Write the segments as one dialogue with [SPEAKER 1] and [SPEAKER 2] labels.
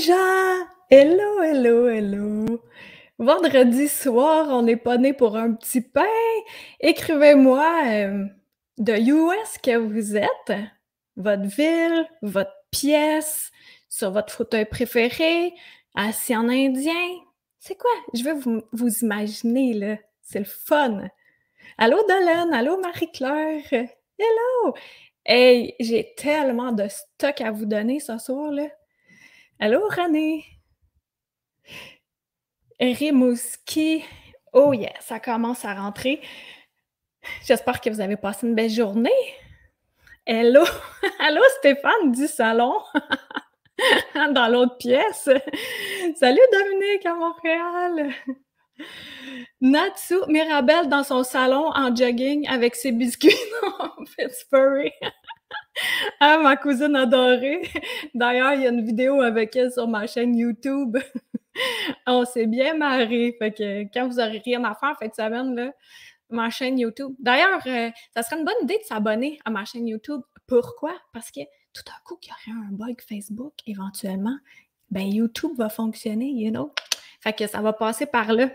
[SPEAKER 1] gens! Hello, hello, hello! Vendredi soir, on n'est pas né pour un petit pain. Écrivez-moi de où est-ce que vous êtes, votre ville, votre pièce, sur votre fauteuil préféré, assis en indien. C'est quoi? Je veux vous imaginer, là. C'est le fun. Allô, Dolen? Allô, Marie-Claire? Hello! Hey, j'ai tellement de stock à vous donner ce soir, là. Allô, René? Rimouski. Oh yeah, ça commence à rentrer. J'espère que vous avez passé une belle journée. Hello! Allô, Stéphane du salon? Dans l'autre pièce. Salut, Dominique à Montréal. Natsu Mirabelle dans son salon en jogging avec ses biscuits en Pittsburgh. Ah, ma cousine adorée. D'ailleurs, il y a une vidéo avec elle sur ma chaîne YouTube. On s'est bien marré. Fait que quand vous aurez rien à faire cette semaine, là, ma chaîne YouTube. D'ailleurs, ça serait une bonne idée de s'abonner à ma chaîne YouTube. Pourquoi? Parce que tout d'un coup, qu'il y aurait un bug Facebook, éventuellement, ben YouTube va fonctionner, you know? Fait que ça va passer par là.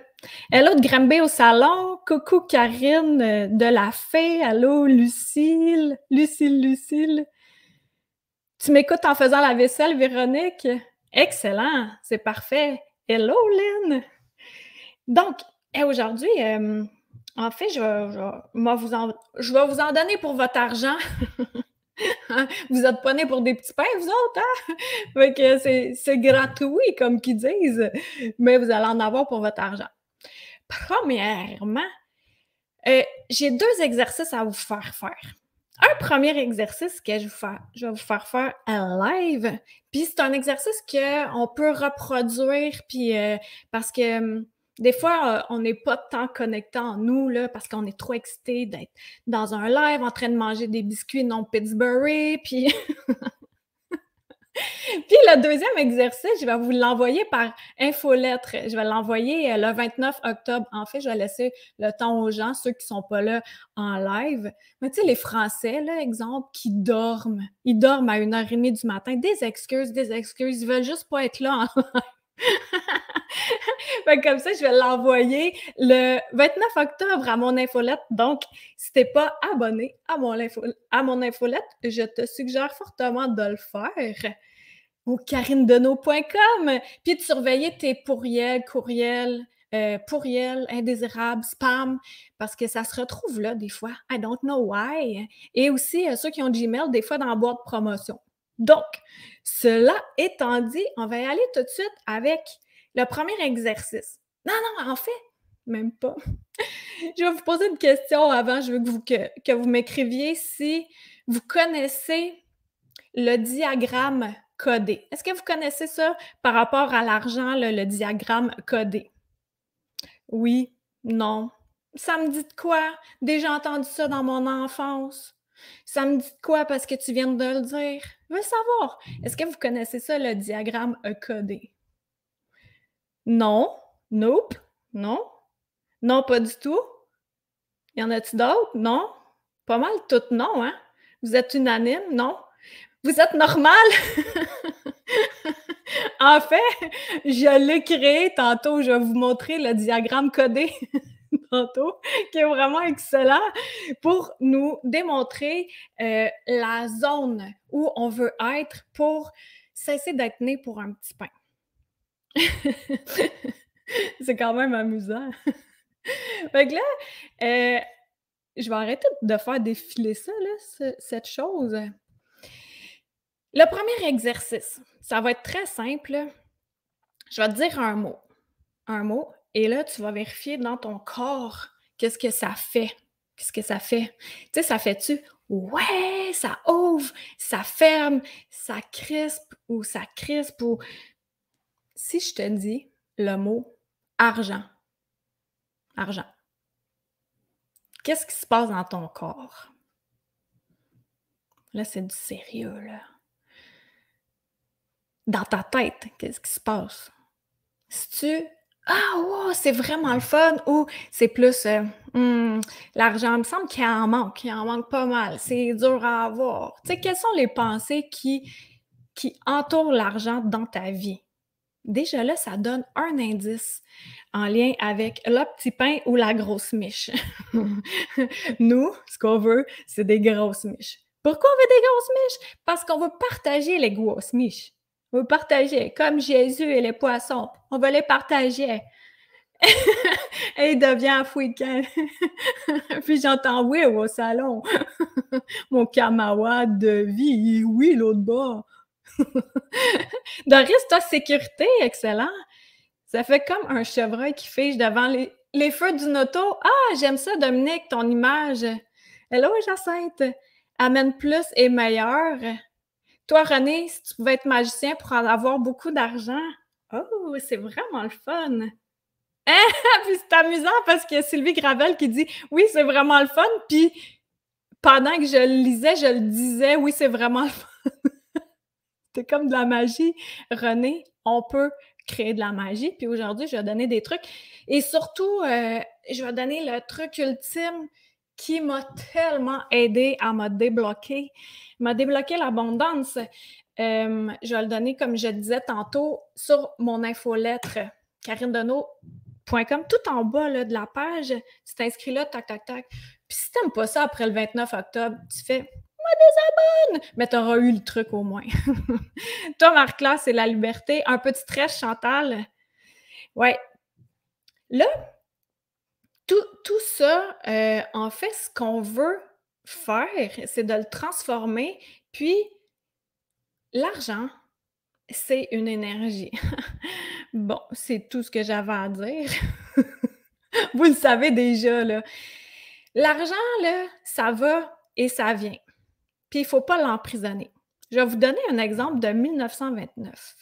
[SPEAKER 1] Hello de Granby au salon. Coucou Karine de la Fée. Allô Lucille. Lucille. Tu m'écoutes en faisant la vaisselle, Véronique? Excellent, c'est parfait. Hello Lynn. Donc, aujourd'hui, en fait, je vais vous en donner pour votre argent. Vous êtes pas nés pour des petits pains, vous autres, hein? Fait que c'est gratuit, comme qu'ils disent, mais vous allez en avoir pour votre argent. Premièrement, j'ai 2 exercices à vous faire faire. Un premier exercice que je vais vous faire faire en live, puis c'est un exercice qu'on peut reproduire, puis parce que des fois, on n'est pas tant connecté en nous, là, parce qu'on est trop excité d'être dans un live en train de manger des biscuits non Pittsburgh, puis puis le deuxième exercice, je vais vous l'envoyer par infolettre. Je vais l'envoyer le 29 octobre. En fait, je vais laisser le temps aux gens, ceux qui ne sont pas là en live. Mais tu sais, les Français, là, exemple, qui dorment. Ils dorment à 1h30 du matin. Des excuses. Ils veulent juste pas être là en live. Fait que comme ça, je vais l'envoyer le 29 octobre à mon infolette. Donc, si tu n'es pas abonné à mon infolette, je te suggère fortement de le faire au karinedeneau.com, puis de surveiller tes courriels indésirables, spam, parce que ça se retrouve là des fois. I don't know why. Et aussi, ceux qui ont Gmail, des fois dans la boîte de promotion. Donc, cela étant dit, on va y aller tout de suite avec le premier exercice. Non, en fait, même pas. Je vais vous poser une question avant. Je veux que vous m'écriviez si vous connaissez le diagramme codé. Est-ce que vous connaissez ça par rapport à l'argent, le diagramme codé? Oui, non. Ça me dit de quoi? Déjà entendu ça dans mon enfance. Ça me dit de quoi parce que tu viens de le dire? Je veux savoir, est-ce que vous connaissez ça, le diagramme codé? Non? Nope? Non? Non, pas du tout? Y en a-tu d'autres? Non? Pas mal toutes non, hein? Vous êtes unanime? Non? Vous êtes normal? En fait, je l'ai créé tantôt. Je vais vous montrer le diagramme codé tantôt, qui est vraiment excellent pour nous démontrer la zone où on veut être pour cesser d'être né pour un petit pain. C'est quand même amusant. Fait que là, je vais arrêter de faire défiler ça, là, cette chose. Le premier exercice, ça va être très simple. Je vais te dire un mot, et là, tu vas vérifier dans ton corps qu'est-ce que ça fait. Qu'est-ce que ça fait? Tu sais, ça fait-tu ouais, ça ouvre, ça ferme, ça crispe ou ça crispe ou si je te dis le mot argent, qu'est-ce qui se passe dans ton corps? Là, c'est du sérieux, là. Dans ta tête, qu'est-ce qui se passe? Si tu ah wow, c'est vraiment le fun ou c'est plus l'argent, il me semble qu'il en manque pas mal, c'est dur à avoir. Tu sais, quelles sont les pensées qui entourent l'argent dans ta vie? Déjà là, ça donne un indice en lien avec le petit pain ou la grosse miche. Nous, ce qu'on veut, c'est des grosses miches. Pourquoi on veut des grosses miches? Parce qu'on veut partager les grosses miches. On veut partager, comme Jésus et les poissons. On veut les partager. Et il devient fouiquin. Puis j'entends oui au salon. Mon camarade de vie, oui, l'autre bas. Doris, ta sécurité, excellent. Ça fait comme un chevreuil qui fige devant les feux d'une auto. Ah, j'aime ça, Dominique, ton image. Hello, Jacinthe. Amène plus et meilleur. Toi, René, si tu pouvais être magicien pour en avoir beaucoup d'argent. Oh, c'est vraiment le fun. Hein? Puis c'est amusant parce qu'il y a Sylvie Gravel qui dit oui, c'est vraiment le fun. Puis pendant que je le lisais, je le disais oui, c'est vraiment le fun. C'est comme de la magie. René, on peut créer de la magie. Puis aujourd'hui, je vais donner des trucs. Et surtout, je vais donner le truc ultime qui m'a tellement aidé à me débloquer. M'a débloqué l'abondance. Je vais le donner, comme je disais tantôt, sur mon infolettre, karinedeneau.com, tout en bas là, de la page. Tu t'inscris là, tac, tac, tac. Puis si tu n'aimes pas ça après le 29 octobre, tu fais mais tu auras eu le truc au moins. Toi, Marc-Claude, c'est la liberté. Un peu de stress, Chantal. Ouais. Là, tout ça, en fait, ce qu'on veut faire, c'est de le transformer. Puis, l'argent, c'est une énergie. Bon, c'est tout ce que j'avais à dire. Vous le savez déjà, là. L'argent, là, ça va et ça vient. Puis, il ne faut pas l'emprisonner. Je vais vous donner un exemple de 1929.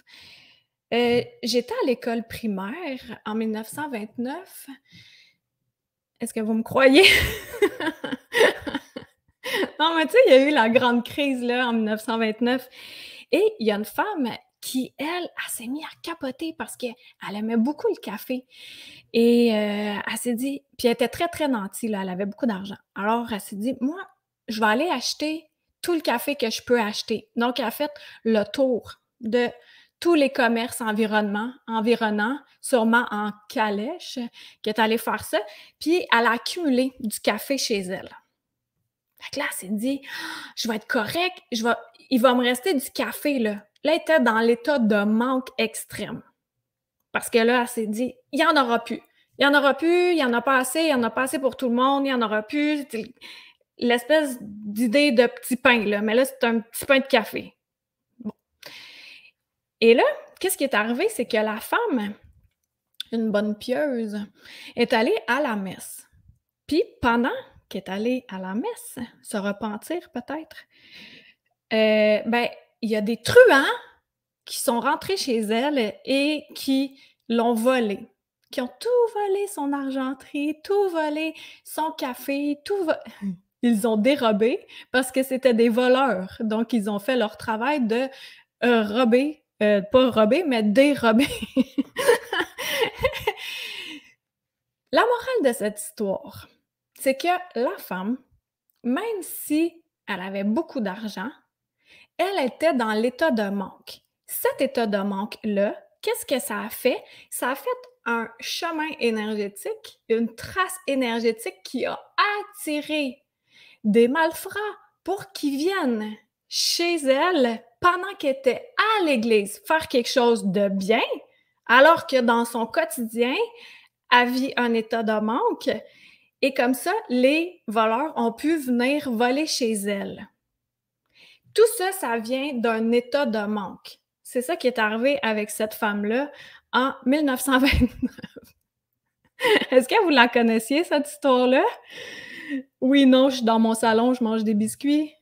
[SPEAKER 1] J'étais à l'école primaire en 1929. Est-ce que vous me croyez? Non, mais tu sais, il y a eu la grande crise là, en 1929. Et il y a une femme qui, elle s'est mise à capoter parce qu'elle aimait beaucoup le café. Et elle s'est dit, puis elle était très, très nantie, là, elle avait beaucoup d'argent. Alors, elle s'est dit, moi, je vais aller acheter tout le café que je peux acheter. Donc, elle a fait le tour de tous les commerces environnants, sûrement en calèche, qui est allée faire ça. Puis, elle a accumulé du café chez elle. Fait que là, elle s'est dit, je vais être correcte, il va me rester du café, là. Là, elle était dans l'état de manque extrême. Parce que là, elle s'est dit, il n'y en aura plus. Il n'y en aura plus, il n'y en a pas assez, il n'y en a pas assez pour tout le monde, il n'y en aura plus. L'espèce d'idée de petit pain, là. Mais là, c'est un petit pain de café. Bon. Et là, qu'est-ce qui est arrivé? C'est que la femme, une bonne pieuse, est allée à la messe. Puis, pendant qu'elle est allée à la messe, se repentir peut-être, ben, il y a des truands qui sont rentrés chez elle et qui l'ont volée, qui ont tout volé son argenterie, tout volé son café, ils ont dérobé parce que c'était des voleurs. Donc, ils ont fait leur travail de rober, pas rober, mais dérober. La morale de cette histoire, c'est que la femme, même si elle avait beaucoup d'argent, elle était dans l'état de manque. Cet état de manque-là, qu'est-ce que ça a fait? Ça a fait un chemin énergétique, une trace énergétique qui a attiré des malfrats pour qu'ils viennent chez elle pendant qu'elle était à l'église faire quelque chose de bien, alors que dans son quotidien, elle vit un état de manque. Et comme ça, les voleurs ont pu venir voler chez elle. Tout ça, ça vient d'un état de manque. C'est ça qui est arrivé avec cette femme-là en 1929. Est-ce que vous la connaissiez, cette histoire-là? Oui, non, je suis dans mon salon, je mange des biscuits.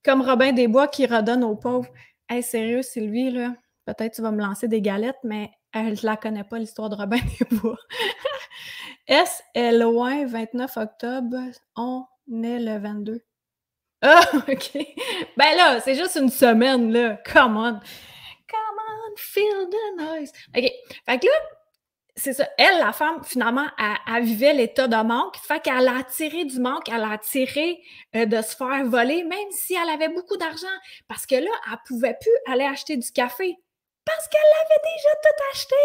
[SPEAKER 1] Comme Robin des Bois qui redonne aux pauvres. Hey, sérieux, Sylvie, là, peut-être tu vas me lancer des galettes, mais je la connais pas, l'histoire de Robin des Bois. Est loin, 29 octobre, on est le 22. Ah, OK. Ben là, c'est juste une semaine, là. Come on. Come on, feel the noise. OK. Fait que là, c'est ça. Elle, la femme, finalement, elle vivait l'état de manque. Fait qu'elle a attiré du manque, elle a attiré de se faire voler, même si elle avait beaucoup d'argent. Parce que là, elle pouvait plus aller acheter du café. Parce qu'elle avait déjà tout acheté!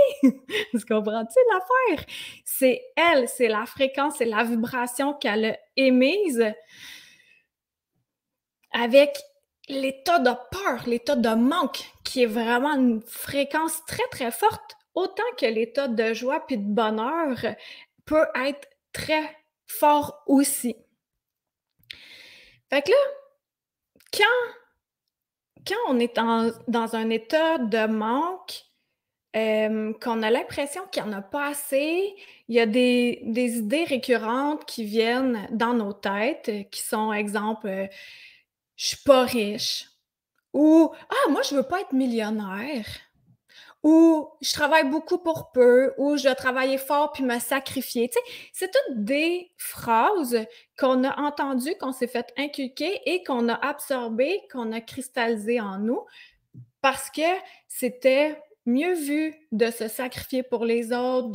[SPEAKER 1] Tu comprends-tu l'affaire? C'est elle, c'est la fréquence, c'est la vibration qu'elle a émise avec l'état de peur, l'état de manque, qui est vraiment une fréquence très, très forte, autant que l'état de joie puis de bonheur peut être très fort aussi. Fait que là, quand on est dans un état de manque, qu'on a l'impression qu'il n'y en a pas assez, il y a des idées récurrentes qui viennent dans nos têtes, qui sont, exemple, «Je suis pas riche» ou «Ah, moi, je veux pas être millionnaire» ou «Je travaille beaucoup pour peu» ou «Je dois travailler fort puis me sacrifier». Tu sais, c'est toutes des phrases qu'on a entendues, qu'on s'est fait inculquer et qu'on a absorbées, qu'on a cristallisées en nous parce que c'était mieux vu de se sacrifier pour les autres,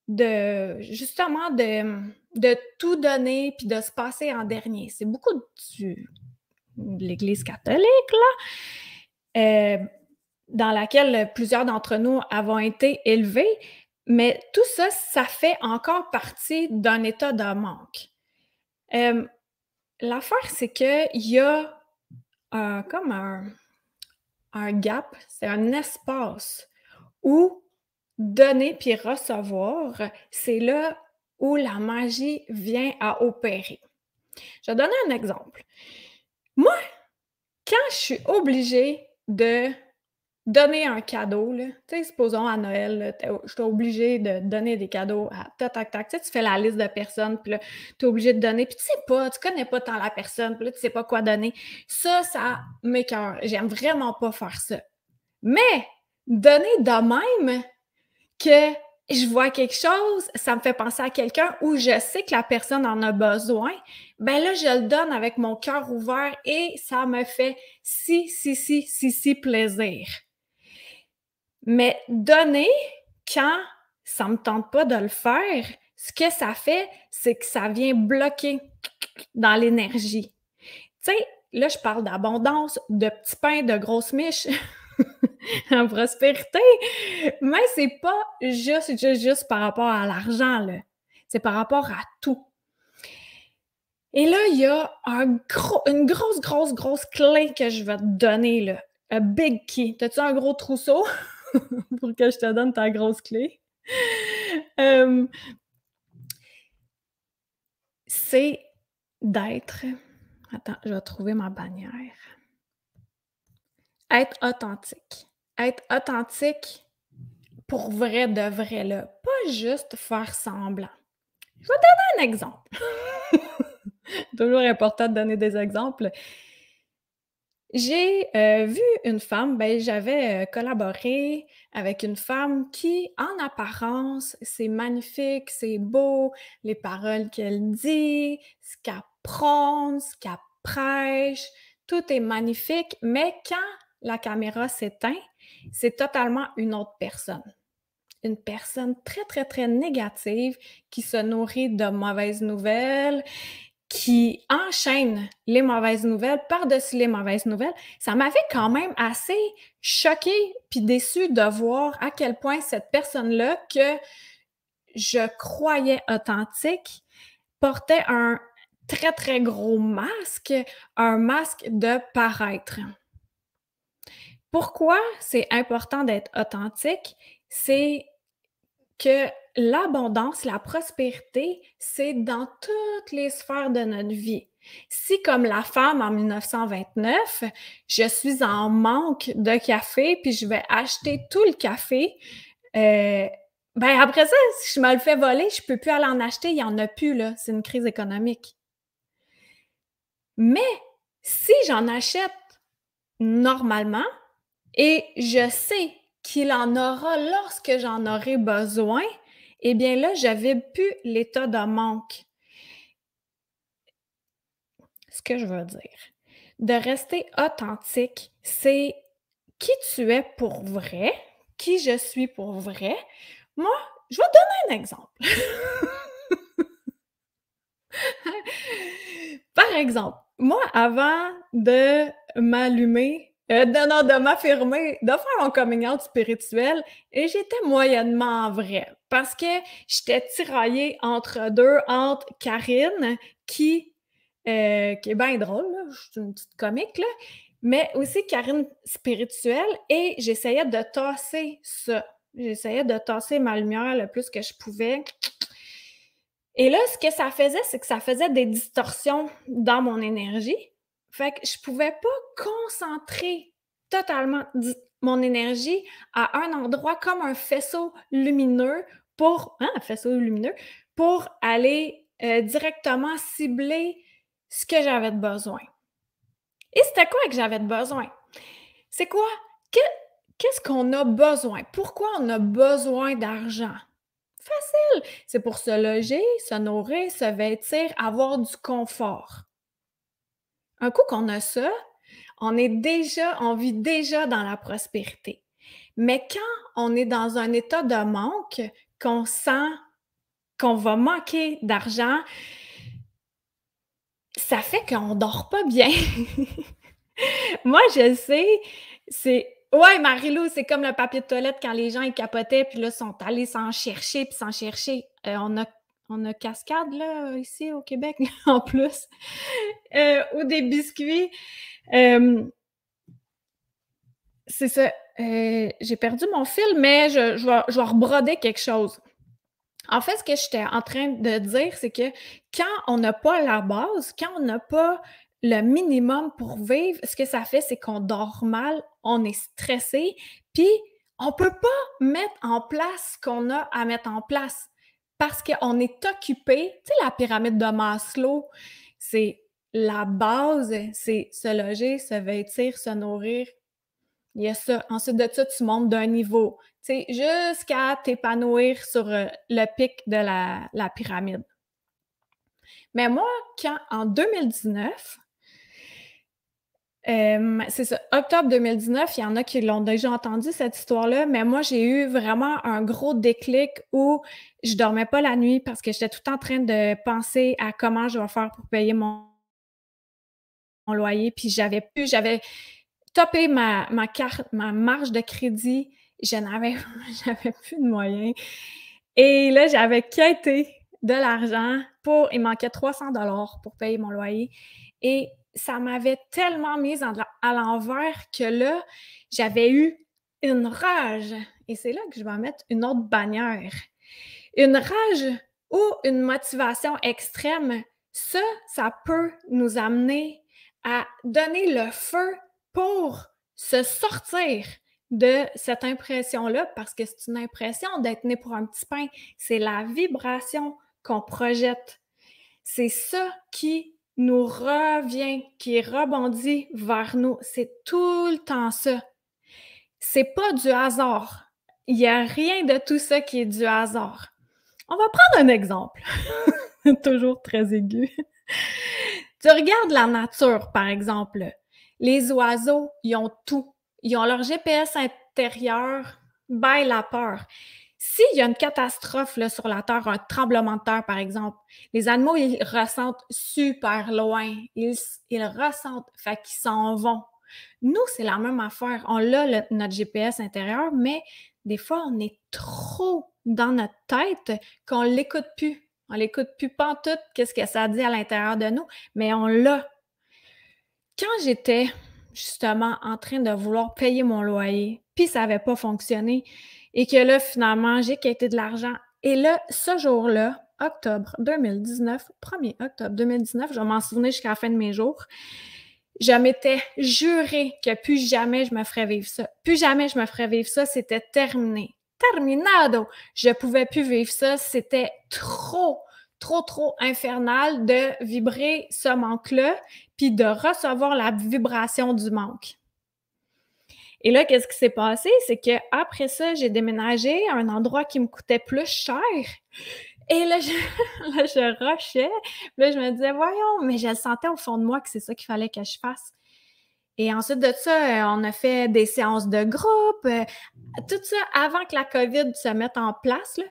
[SPEAKER 1] de justement de tout donner puis de se passer en dernier. C'est beaucoup de l'Église catholique, là, dans laquelle plusieurs d'entre nous avons été élevés, mais tout ça, ça fait encore partie d'un état de manque. Hem, L'affaire, c'est qu'il y a comme un gap, c'est un espace où donner puis recevoir, c'est là où la magie vient à opérer. Je vais donner un exemple. Moi, quand je suis obligée de donner un cadeau, là, tu sais, supposons à Noël, là, je suis obligée de donner des cadeaux à tac, tac, tac. Tu sais, tu fais la liste de personnes, puis là, tu es obligé de donner, puis tu sais pas, tu connais pas tant la personne, puis là, tu sais pas quoi donner. Ça m'écoeure. J'aime vraiment pas faire ça. Mais donner de même que je vois quelque chose, ça me fait penser à quelqu'un où je sais que la personne en a besoin, ben là, je le donne avec mon cœur ouvert et ça me fait si plaisir. Mais donner, quand ça me tente pas de le faire, ce que ça fait, c'est que ça vient bloquer dans l'énergie. Tu sais, là, je parle d'abondance, de petits pains, de grosses miches, en prospérité, mais c'est pas juste par rapport à l'argent, là. C'est par rapport à tout. Et là, il y a une grosse clé que je vais te donner, là. A big key. T'as-tu un gros trousseau pour que je te donne ta grosse clé? Hem, c'est d'être attends, je vais trouver ma bannière. Être authentique. Être authentique pour vrai de vrai, là, pas juste faire semblant. Je vais te donner un exemple. Toujours important de donner des exemples. J'ai, vu une femme, ben, j'avais, collaboré avec une femme qui, en apparence, c'est magnifique, c'est beau, les paroles qu'elle dit, ce qu'elle prône, ce qu'elle prêche, tout est magnifique, mais quand la caméra s'éteint, c'est totalement une autre personne. Une personne très, très, très négative qui se nourrit de mauvaises nouvelles, qui enchaîne les mauvaises nouvelles par-dessus les mauvaises nouvelles. Ça m'avait quand même assez choquée puis déçue de voir à quel point cette personne-là, que je croyais authentique, portait un très, très gros masque, un masque de paraître. Pourquoi c'est important d'être authentique? C'est que l'abondance, la prospérité, c'est dans toutes les sphères de notre vie. Si, comme la femme en 1929, je suis en manque de café, puis je vais acheter tout le café, ben après ça, si je me le fais voler, je peux plus aller en acheter, il y en a plus, là. C'est une crise économique. Mais si j'en achète normalement et je sais qu'il en aura lorsque j'en aurai besoin, eh bien là, je vibre plus l'état de manque. Ce que je veux dire, de rester authentique, c'est qui tu es pour vrai, qui je suis pour vrai. Moi, je vais te donner un exemple. Par exemple, moi, avant de m'allumer Non, non, de m'affirmer, de faire mon coming out spirituel et j'étais moyennement vraie parce que j'étais tiraillée entre 2, entre Karine qui est bien drôle, là, je suis une petite comique, là, mais aussi Karine spirituelle et j'essayais de tasser ça. J'essayais de tasser ma lumière le plus que je pouvais et là, ce que ça faisait, c'est que ça faisait des distorsions dans mon énergie. Fait que je pouvais pas concentrer totalement mon énergie à un endroit comme un faisceau lumineux un faisceau lumineux, pour aller, directement cibler ce que j'avais de besoin. Et c'était quoi que j'avais de besoin? C'est quoi? Que Qu'est-ce qu'on a besoin? Pourquoi on a besoin d'argent? Facile! C'est pour se loger, se nourrir, se vêtir, avoir du confort. Un coup qu'on a ça, on vit déjà dans la prospérité. Mais quand on est dans un état de manque, qu'on sent qu'on va manquer d'argent, ça fait qu'on dort pas bien. Moi, je sais, c'est ouais, Marie-Lou, c'est comme le papier de toilette quand les gens, ils capotaient, puis là, sont allés s'en chercher, puis s'en chercher. On a Cascade, là, ici, au Québec, en plus, ou des biscuits. C'est ça. J'ai perdu mon fil, mais je vais rebroder quelque chose. En fait, ce que j'étais en train de dire, c'est que quand on n'a pas la base, quand on n'a pas le minimum pour vivre, ce que ça fait, c'est qu'on dort mal, on est stressé, puis on peut pas mettre en place ce qu'on a à mettre en place parce qu'on est occupé. Tu sais, la pyramide de Maslow, c'est la base, c'est se loger, se vêtir, se nourrir. Il y a ça. Ensuite de ça, tu montes d'un niveau, tu sais, jusqu'à t'épanouir sur le pic de la pyramide. Mais moi, en 2019, c'est ça, octobre 2019, il y en a qui l'ont déjà entendu, cette histoire-là, mais moi, j'ai eu vraiment un gros déclic où je dormais pas la nuit parce que j'étais tout le temps en train de penser à comment je vais faire pour payer mon loyer, puis j'avais topé ma marge de crédit, j'avais plus de moyens et là, j'avais quêté de l'argent il manquait 300 pour payer mon loyer et ça m'avait tellement mise à l'envers que là, j'avais eu une rage et c'est là que je vais mettre une autre bannière. Une rage ou une motivation extrême, ça peut nous amener à donner le feu pour se sortir de cette impression-là, parce que c'est une impression d'être né pour un petit pain. C'est la vibration qu'on projette. C'est ça qui nous revient, qui rebondit vers nous. C'est tout le temps ça. C'est pas du hasard. Il n'y a rien de tout ça qui est du hasard. On va prendre un exemple. Toujours très aigu. Tu regardes la nature, par exemple. Les oiseaux, ils ont tout. Ils ont leur GPS intérieur, by la peur. S'il y a une catastrophe là, sur la Terre, un tremblement de terre, par exemple, les animaux, ils ressentent super loin. Ils ressentent, fait qu'ils s'en vont. Nous, c'est la même affaire. On a notre GPS intérieur, mais des fois, on est trop dans notre tête qu'on l'écoute plus. On l'écoute plus pantoute, qu'est-ce que ça dit à l'intérieur de nous, mais on l'a. Quand j'étais justement en train de vouloir payer mon loyer, puis ça n'avait pas fonctionné, et que là, finalement, j'ai quitté de l'argent. Et là, ce jour-là, octobre 2019, 1er octobre 2019, je vais m'en souvenir jusqu'à la fin de mes jours, je m'étais juré que plus jamais je me ferais vivre ça. Plus jamais je me ferais vivre ça, c'était terminé. Terminado! Je pouvais plus vivre ça, c'était trop infernal de vibrer ce manque-là, puis de recevoir la vibration du manque. Et là, qu'est-ce qui s'est passé? C'est qu'après ça, j'ai déménagé à un endroit qui me coûtait plus cher. Et là, je rushais. Là, je me disais, voyons, mais je le sentais au fond de moi que c'est ça qu'il fallait que je fasse. Et ensuite de ça, on a fait des séances de groupe, tout ça avant que la COVID se mette en place. Là.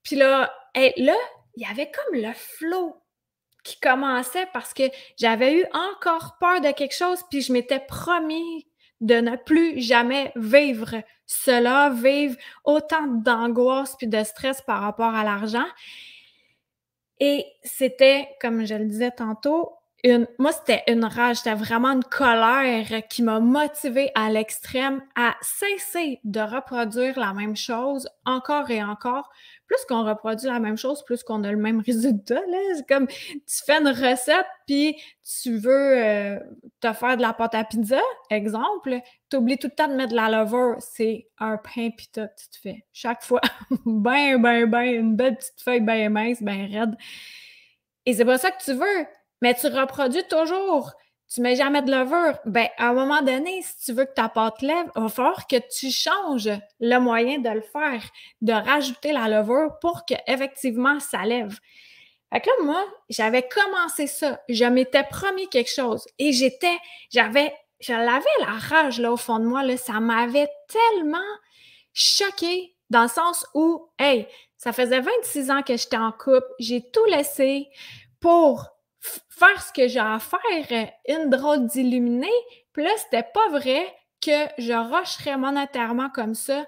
[SPEAKER 1] Puis là, il y avait comme le flow qui commençait parce que j'avais eu encore peur de quelque chose, puis je m'étais promis de ne plus jamais vivre cela, vivre autant d'angoisse puis de stress par rapport à l'argent. Et c'était, comme je le disais tantôt, c'était une rage, c'était vraiment une colère qui m'a motivée à l'extrême à cesser de reproduire la même chose encore et encore. Plus qu'on reproduit la même chose, plus qu'on a le même résultat, là. C'est comme, tu fais une recette, puis tu veux te faire de la pâte à pizza, exemple, tu oublies tout le temps de mettre de la levure, c'est un pain pis tout, tu te fais chaque fois, ben, une belle petite feuille ben mince, ben raide. Et c'est pas ça que tu veux, mais tu reproduis toujours. Tu mets jamais de levure. Ben, à un moment donné, si tu veux que ta pâte lève, il va falloir que tu changes le moyen de le faire, de rajouter la levure pour que effectivement ça lève. Fait que là, moi, j'avais commencé ça. Je m'étais promis quelque chose et je l'avais la rage là au fond de moi là. Ça m'avait tellement choquée dans le sens où, hey, ça faisait 26 ans que j'étais en couple, j'ai tout laissé pour faire ce que j'ai à faire, une drôle d'illuminée. Puis là, c'était pas vrai que je rusherais monétairement comme ça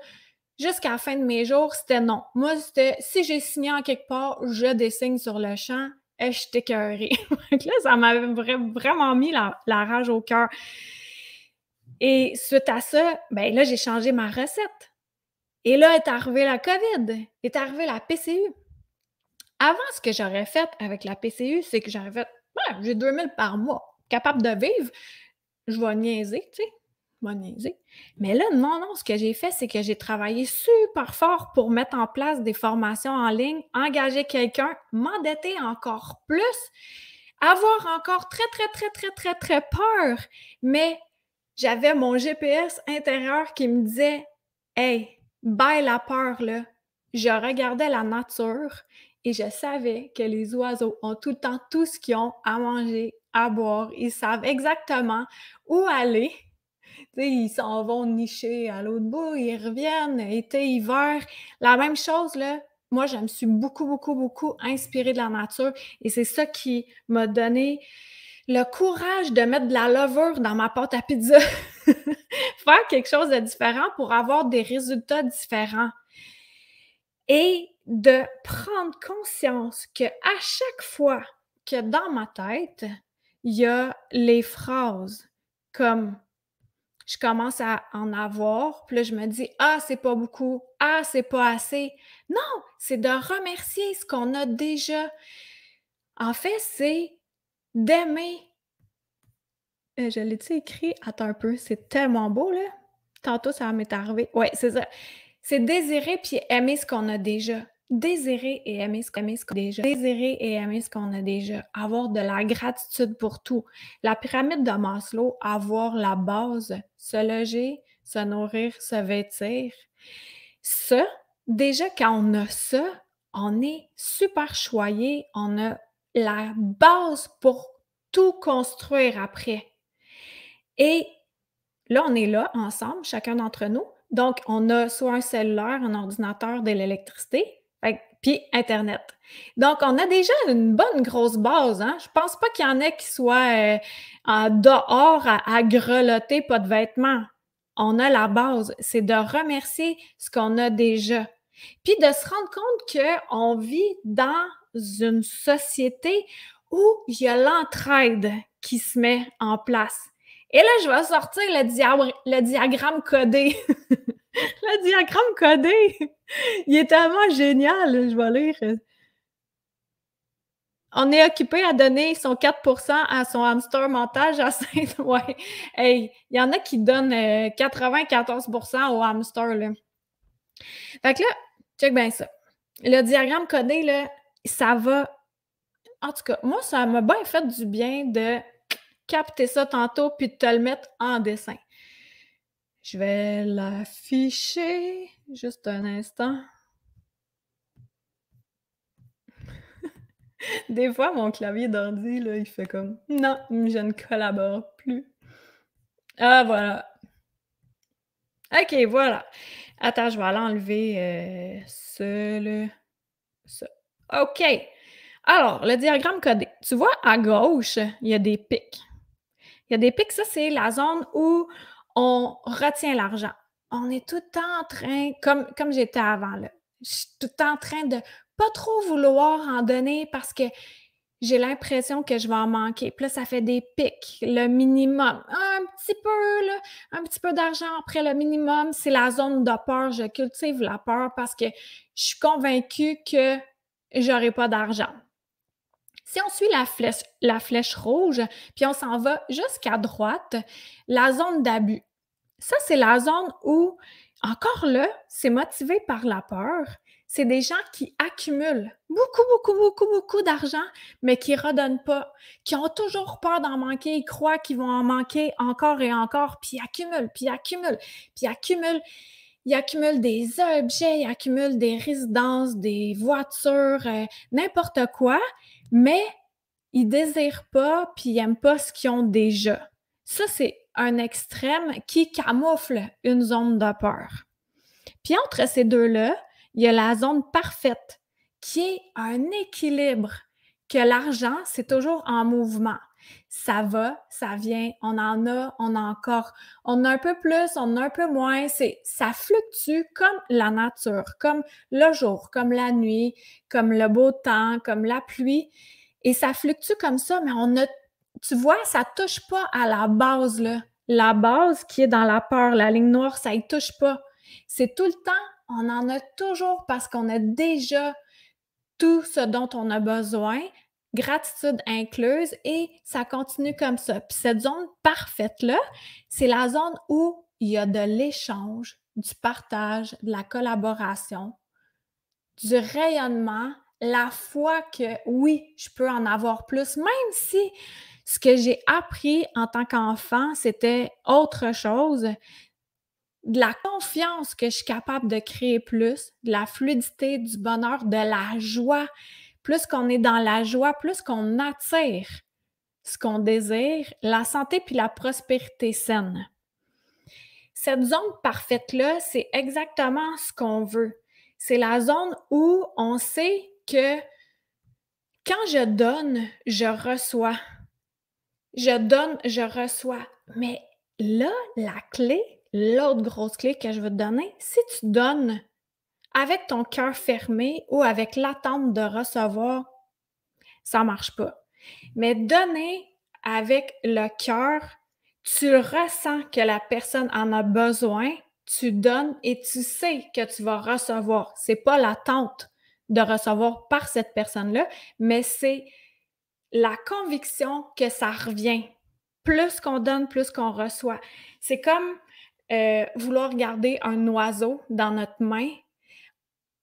[SPEAKER 1] jusqu'à la fin de mes jours. C'était non. Moi, c'était si j'ai signé en quelque part, je dessine sur le champ. Et je suis écœurée. Donc là, ça m'avait vraiment mis la rage au cœur. Et suite à ça, ben là, j'ai changé ma recette. Et là est arrivée la COVID, est arrivée la PCU. Avant, ce que j'aurais fait avec la PCU, c'est que j'aurais fait ouais, j'ai 2000 par mois, capable de vivre, je vais niaiser, tu sais, je vais niaiser. Mais là, non, ce que j'ai fait, c'est que j'ai travaillé super fort pour mettre en place des formations en ligne, engager quelqu'un, m'endetter encore plus, avoir encore très peur. Mais j'avais mon GPS intérieur qui me disait hey, bye la peur, là. Je regardais la nature et je savais que les oiseaux ont tout le temps tout ce qu'ils ont à manger, à boire. Ils savent exactement où aller. Tu sais, ils s'en vont nicher à l'autre bout, ils reviennent, été, hiver. La même chose, là, moi, je me suis beaucoup inspirée de la nature et c'est ça qui m'a donné le courage de mettre de la levure dans ma pâte à pizza. Faire quelque chose de différent pour avoir des résultats différents. Et de prendre conscience qu'à chaque fois que dans ma tête, il y a les phrases comme je commence à en avoir, puis là, je me dis ah, c'est pas beaucoup, ah, c'est pas assez. Non, c'est de remercier ce qu'on a déjà. En fait, c'est d'aimer. Je l'ai-tu écrit? Attends un peu, c'est tellement beau, là. Tantôt, ça m'est arrivé. Ouais, c'est ça. C'est désirer puis aimer ce qu'on a déjà. Désirer et aimer ce qu'on a déjà. Désirer et aimer ce qu'on a déjà. Avoir de la gratitude pour tout. La pyramide de Maslow, avoir la base, se loger, se nourrir, se vêtir. Ça, déjà, quand on a ça, on est super choyé. On a la base pour tout construire après. Et là, on est là, ensemble, chacun d'entre nous. Donc, on a soit un cellulaire, un ordinateur, de l'électricité, puis Internet. Donc, on a déjà une bonne grosse base. Hein? Je pense pas qu'il y en ait qui soient dehors à grelotter, pas de vêtements. On a la base. C'est de remercier ce qu'on a déjà. Puis de se rendre compte qu'on vit dans une société où il y a l'entraide qui se met en place. Et là, je vais sortir le diagramme codé. Le diagramme codé! Il est tellement génial! Je vais lire. On est occupé à donner son 4% à son hamster mental, Jacinthe. Ouais. Hey, il y en a qui donnent 94% au hamster, là. Fait que là, check bien ça. Le diagramme codé, là, ça va... En tout cas, moi, ça m'a bien fait du bien de capter ça tantôt puis de te le mettre en dessin. Je vais l'afficher. Juste un instant. Des fois, mon clavier d'ordi, là, il fait comme « Non, je ne collabore plus. » Ah, voilà. OK, voilà. Attends, je vais aller enlever ça, là. Ça. OK. Alors, le diagramme codé. Tu vois, à gauche, il y a des pics. Il y a des pics, ça, c'est la zone où on retient l'argent. On est tout le temps en train, comme j'étais avant, là. Je suis tout le temps en train de pas trop vouloir en donner parce que j'ai l'impression que je vais en manquer. Puis là, ça fait des pics, le minimum. Un petit peu, là, un petit peu d'argent après le minimum, c'est la zone de peur. Je cultive la peur parce que je suis convaincue que j'aurai pas d'argent. Si on suit la flèche rouge, puis on s'en va jusqu'à droite, la zone d'abus. Ça, c'est la zone où, encore là, c'est motivé par la peur. C'est des gens qui accumulent beaucoup, beaucoup, beaucoup, beaucoup d'argent, mais qui ne redonnent pas, qui ont toujours peur d'en manquer, ils croient qu'ils vont en manquer encore et encore, puis ils accumulent, puis ils accumulent, puis ils accumulent. Ils accumulent des objets, ils accumulent des résidences, des voitures, n'importe quoi, mais ils ne désirent pas, puis ils n'aiment pas ce qu'ils ont déjà. Ça, c'est un extrême qui camoufle une zone de peur. Puis entre ces deux-là, il y a la zone parfaite, qui est un équilibre, que l'argent, c'est toujours en mouvement. Ça va, ça vient, on a encore, on a un peu plus, on a un peu moins, ça fluctue comme la nature, comme le jour, comme la nuit, comme le beau temps, comme la pluie, et ça fluctue comme ça, mais tu vois, ça touche pas à la base, là. La base qui est dans la peur, la ligne noire, ça y touche pas. C'est tout le temps, on en a toujours parce qu'on a déjà tout ce dont on a besoin, gratitude incluse, et ça continue comme ça. Puis cette zone parfaite-là, c'est la zone où il y a de l'échange, du partage, de la collaboration, du rayonnement, la foi que oui, je peux en avoir plus, même si ce que j'ai appris en tant qu'enfant, c'était autre chose, de la confiance que je suis capable de créer plus, de la fluidité, du bonheur, de la joie. Plus qu'on est dans la joie, plus qu'on attire ce qu'on désire, la santé puis la prospérité saine. Cette zone parfaite-là, c'est exactement ce qu'on veut. C'est la zone où on sait que quand je donne, je reçois. Je donne, je reçois. Mais là, la clé, l'autre grosse clé que je veux te donner, si tu donnes avec ton cœur fermé ou avec l'attente de recevoir, ça ne marche pas. Mais donner avec le cœur, tu ressens que la personne en a besoin, tu donnes et tu sais que tu vas recevoir. C'est pas l'attente de recevoir par cette personne-là, mais c'est la conviction que ça revient. Plus qu'on donne, plus qu'on reçoit. C'est comme vouloir garder un oiseau dans notre main.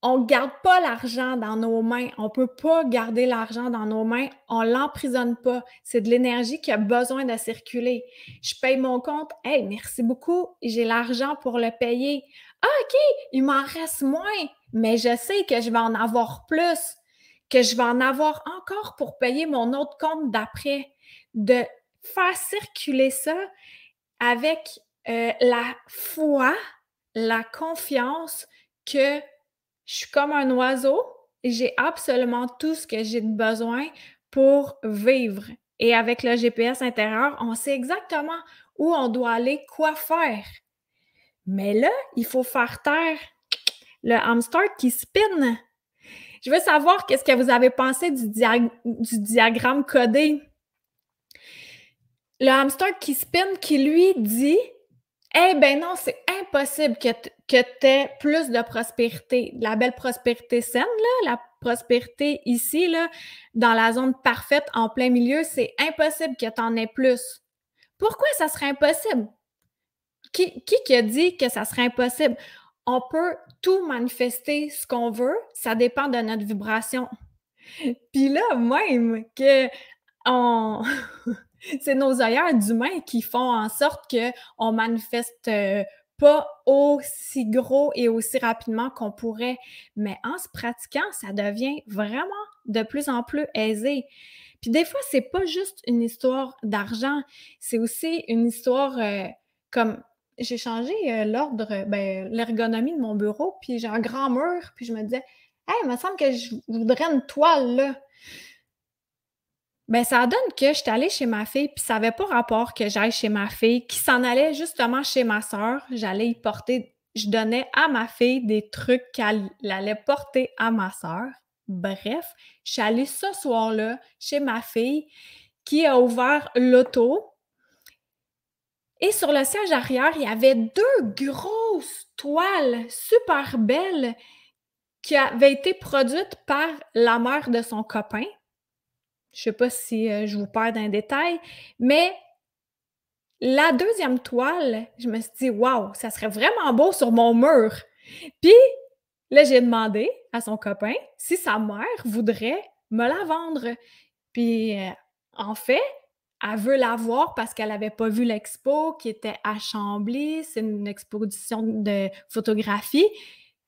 [SPEAKER 1] On ne garde pas l'argent dans nos mains. On ne peut pas garder l'argent dans nos mains. On ne l'emprisonne pas. C'est de l'énergie qui a besoin de circuler. Je paye mon compte. Hey, merci beaucoup. J'ai l'argent pour le payer. Ah, OK, il m'en reste moins. Mais je sais que je vais en avoir plus, que je vais en avoir encore pour payer mon autre compte d'après. De faire circuler ça avec la foi, la confiance que je suis comme un oiseau et j'ai absolument tout ce que j'ai besoin pour vivre. Et avec le GPS intérieur, on sait exactement où on doit aller, quoi faire. Mais là, il faut faire taire le hamster qui spinne. Je veux savoir qu'est-ce que vous avez pensé du diagramme codé. Le hamster qui spinne, qui lui dit eh ben non, c'est impossible que tu aies plus de prospérité, de la belle prospérité saine, là, la prospérité ici, là, dans la zone parfaite, en plein milieu, c'est impossible que tu en aies plus. Pourquoi ça serait impossible? Qui a dit que ça serait impossible? On peut tout manifester ce qu'on veut, ça dépend de notre vibration. Puis là, même que on c'est nos ailleurs d'humains qui font en sorte qu'on manifeste pas aussi gros et aussi rapidement qu'on pourrait. Mais en se pratiquant, ça devient vraiment de plus en plus aisé. Puis des fois, c'est pas juste une histoire d'argent, c'est aussi une histoire comme j'ai changé l'ergonomie de mon bureau, puis j'ai un grand mur, puis je me disais, hey, il me semble que je voudrais une toile là. Ben, ça donne que j'étais allée chez ma fille, puis ça avait pas rapport que j'aille chez ma fille, qui s'en allait justement chez ma sœur. J'allais y porter je donnais à ma fille des trucs qu'elle allait porter à ma sœur. Bref, je suis allée ce soir-là chez ma fille qui a ouvert l'auto et sur le siège arrière, il y avait 2 grosses toiles super belles qui avaient été produites par la mère de son copain. Je sais pas si, je vous perds dans les détails, mais la deuxième toile, je me suis dit: «Waouh, ça serait vraiment beau sur mon mur». Puis là, j'ai demandé à son copain si sa mère voudrait me la vendre. Puis, en fait, elle veut la voir parce qu'elle avait pas vu l'expo qui était à Chambly. C'est une exposition de photographie.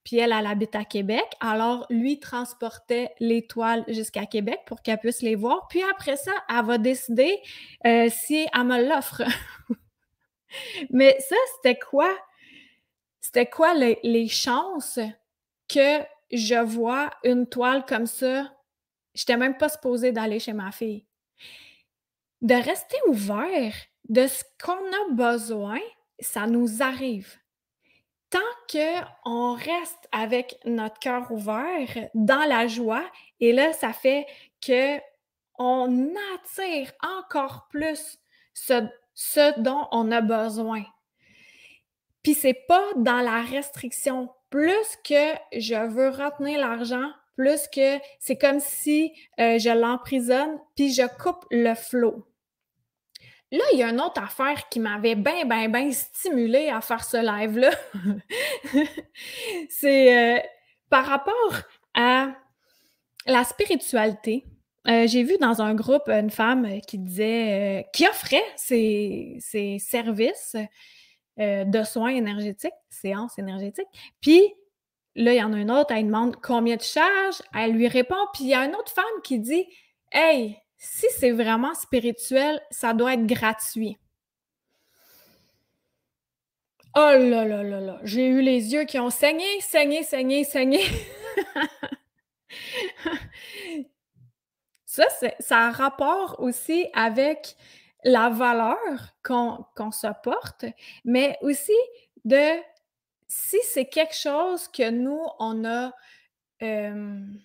[SPEAKER 1] Puis elle, elle habite à Québec. Alors, lui transportait les toiles jusqu'à Québec pour qu'elle puisse les voir. Puis après ça, elle va décider, si elle me l'offre. Mais ça, c'était quoi les chances que je vois une toile comme ça? J'étais même pas supposée d'aller chez ma fille. De rester ouvert de ce qu'on a besoin, ça nous arrive. Tant qu'on reste avec notre cœur ouvert, dans la joie et là, ça fait qu'on attire encore plus ce dont on a besoin. Puis c'est pas dans la restriction. Plus que je veux retenir l'argent, plus que c'est comme si, je l'emprisonne, puis je coupe le flot. Là, il y a une autre affaire qui m'avait bien stimulée à faire ce live-là. C'est, par rapport à la spiritualité. J'ai vu dans un groupe une femme, qui disait, qui offrait ses services, de soins énergétiques, séances énergétiques. Puis là, il y en a une autre, elle lui demande combien tu charges, elle lui répond, puis il y a une autre femme qui dit: «Hey, si c'est vraiment spirituel, ça doit être gratuit». Oh là là là là, j'ai eu les yeux qui ont saigné, saigné, saigné, saigné. Ça a rapport aussi avec la valeur qu'on se porte, mais aussi de si c'est quelque chose que nous, hem,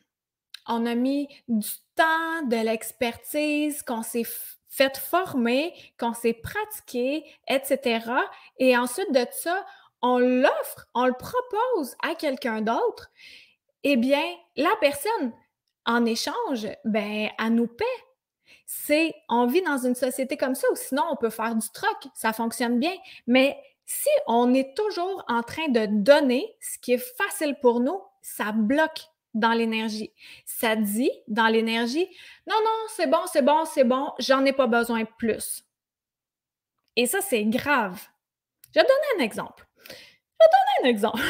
[SPEAKER 1] on a mis du temps, de l'expertise, qu'on s'est fait former, qu'on s'est pratiqué, et cetera et ensuite de ça, on l'offre, on le propose à quelqu'un d'autre, eh bien, la personne, en échange, ben, elle nous paie. On vit dans une société comme ça ou sinon on peut faire du troc, ça fonctionne bien. Mais si on est toujours en train de donner ce qui est facile pour nous, ça bloque dans l'énergie. Ça dit dans l'énergie: «Non, non, c'est bon, c'est bon, c'est bon, j'en ai pas besoin de plus» et ça, c'est grave. Je vais te donner un exemple. Un exemple.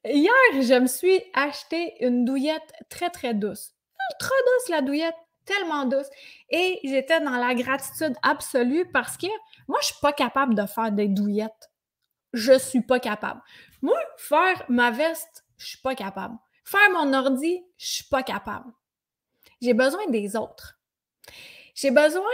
[SPEAKER 1] Hier, je me suis acheté une douillette très, très douce. Ultra douce, la douillette, tellement douce. Et j'étais dans la gratitude absolue parce que moi, je suis pas capable de faire des douillettes. Je suis pas capable. Moi, faire ma veste, je suis pas capable. Faire mon ordi, je suis pas capable. J'ai besoin des autres. J'ai besoin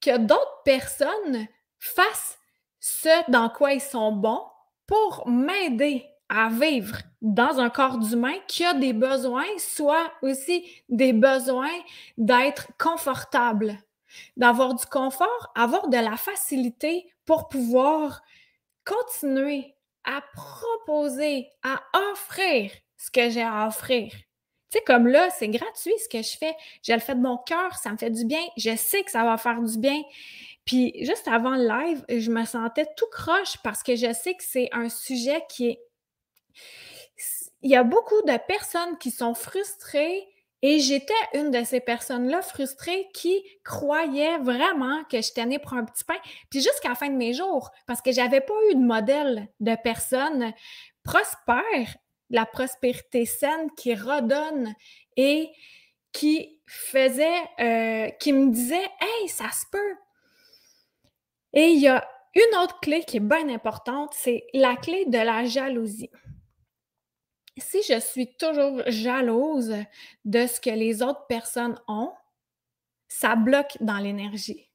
[SPEAKER 1] que d'autres personnes fassent ce dans quoi ils sont bons pour m'aider à vivre dans un corps d'humain qui a des besoins, soit aussi des besoins d'être confortable, d'avoir du confort, avoir de la facilité pour pouvoir continuer à proposer, à offrir ce que j'ai à offrir. Tu sais, comme là, c'est gratuit ce que je fais. Je le fais de mon cœur, ça me fait du bien. Je sais que ça va faire du bien. Puis juste avant le live, je me sentais tout croche parce que je sais que c'est un sujet qui est il y a beaucoup de personnes qui sont frustrées et j'étais une de ces personnes-là frustrées qui croyaient vraiment que j'étais née pour un petit pain, puis jusqu'à la fin de mes jours, parce que j'avais pas eu de modèle de personne prospère, de la prospérité saine qui redonne et qui me disait: «Hey, ça se peut!» Et il y a une autre clé qui est bien importante, c'est la clé de la jalousie. Si je suis toujours jalouse de ce que les autres personnes ont, ça bloque dans l'énergie.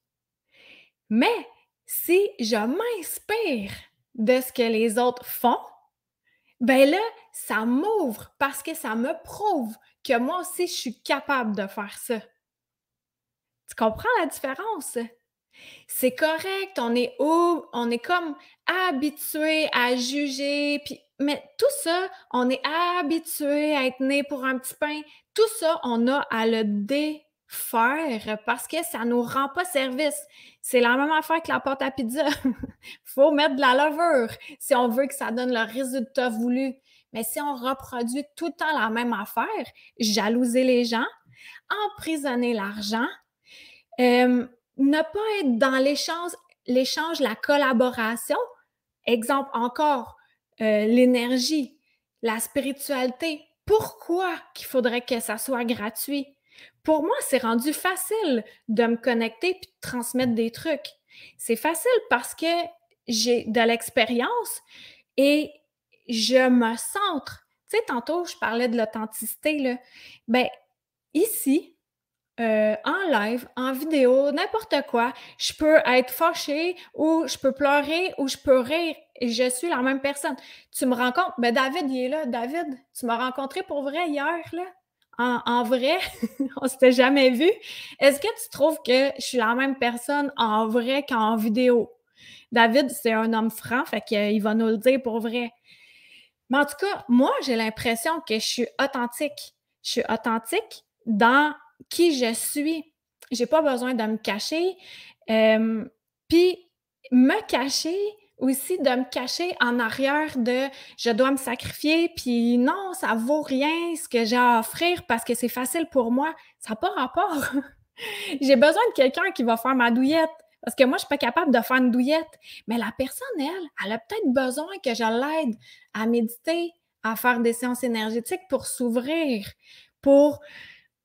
[SPEAKER 1] Mais si je m'inspire de ce que les autres font, ben là, ça m'ouvre parce que ça me prouve que moi aussi, je suis capable de faire ça. Tu comprends la différence? C'est correct, on est comme habitué à juger, puis mais tout ça, on est habitué à être né pour un petit pain. Tout ça, on a à le défaire parce que ça nous rend pas service. C'est la même affaire que la pâte à pizza. Faut mettre de la levure si on veut que ça donne le résultat voulu. Mais si on reproduit tout le temps la même affaire, jalouser les gens, emprisonner l'argent, ne pas être dans l'échange, la collaboration. Exemple encore, l'énergie, la spiritualité. Pourquoi qu'il faudrait que ça soit gratuit? Pour moi, c'est rendu facile de me connecter et de transmettre des trucs. C'est facile parce que j'ai de l'expérience et je me centre. Tu sais, tantôt, je parlais de l'authenticité, là. Ben, ici, en live, en vidéo, n'importe quoi. Je peux être fâchée ou je peux pleurer ou je peux rire et je suis la même personne. Tu me rencontres, ben David, il est là. David, tu m'as rencontré pour vrai hier, là? En vrai, on s'était jamais vu. Est-ce que tu trouves que je suis la même personne en vrai qu'en vidéo? David, c'est un homme franc, fait qu'il va nous le dire pour vrai. Mais en tout cas, moi, j'ai l'impression que je suis authentique. Je suis authentique dans qui je suis. J'ai pas besoin de me cacher. Puis me cacher aussi, de me cacher en arrière de je dois me sacrifier, puis non, ça vaut rien ce que j'ai à offrir parce que c'est facile pour moi. Ça n'a pas rapport. J'ai besoin de quelqu'un qui va faire ma douillette. Parce que moi, je suis pas capable de faire une douillette. Mais la personne, elle a peut-être besoin que je l'aide à méditer, à faire des séances énergétiques pour s'ouvrir, pour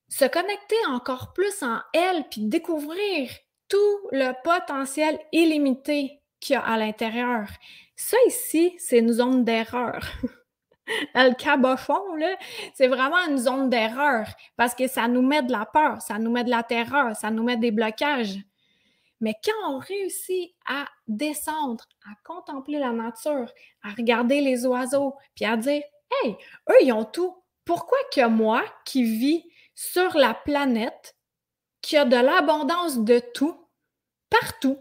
[SPEAKER 1] se connecter encore plus en elle, puis découvrir tout le potentiel illimité qu'il y a à l'intérieur. Ça ici, c'est une zone d'erreur. Le cabochon, là, c'est vraiment une zone d'erreur parce que ça nous met de la peur, ça nous met de la terreur, ça nous met des blocages. Mais quand on réussit à descendre, à contempler la nature, à regarder les oiseaux, puis à dire « Hey, eux, ils ont tout. Pourquoi que moi, qui vis sur la planète, qui a de l'abondance de tout, partout,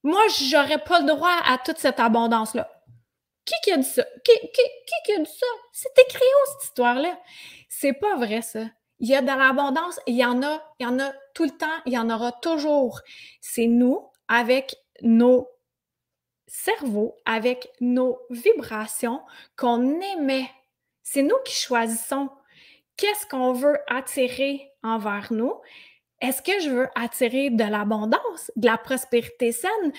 [SPEAKER 1] moi, j'aurais pas le droit à toute cette abondance-là? » Qui a dit ça? Qui a dit ça? C'est écrit où, cette histoire-là? C'est pas vrai, ça. Il y a de l'abondance, il y en a tout le temps, il y en aura toujours. C'est nous, avec nos cerveaux, avec nos vibrations, qu'on émet. C'est nous qui choisissons qu'est-ce qu'on veut attirer envers nous. Est-ce que je veux attirer de l'abondance, de la prospérité saine,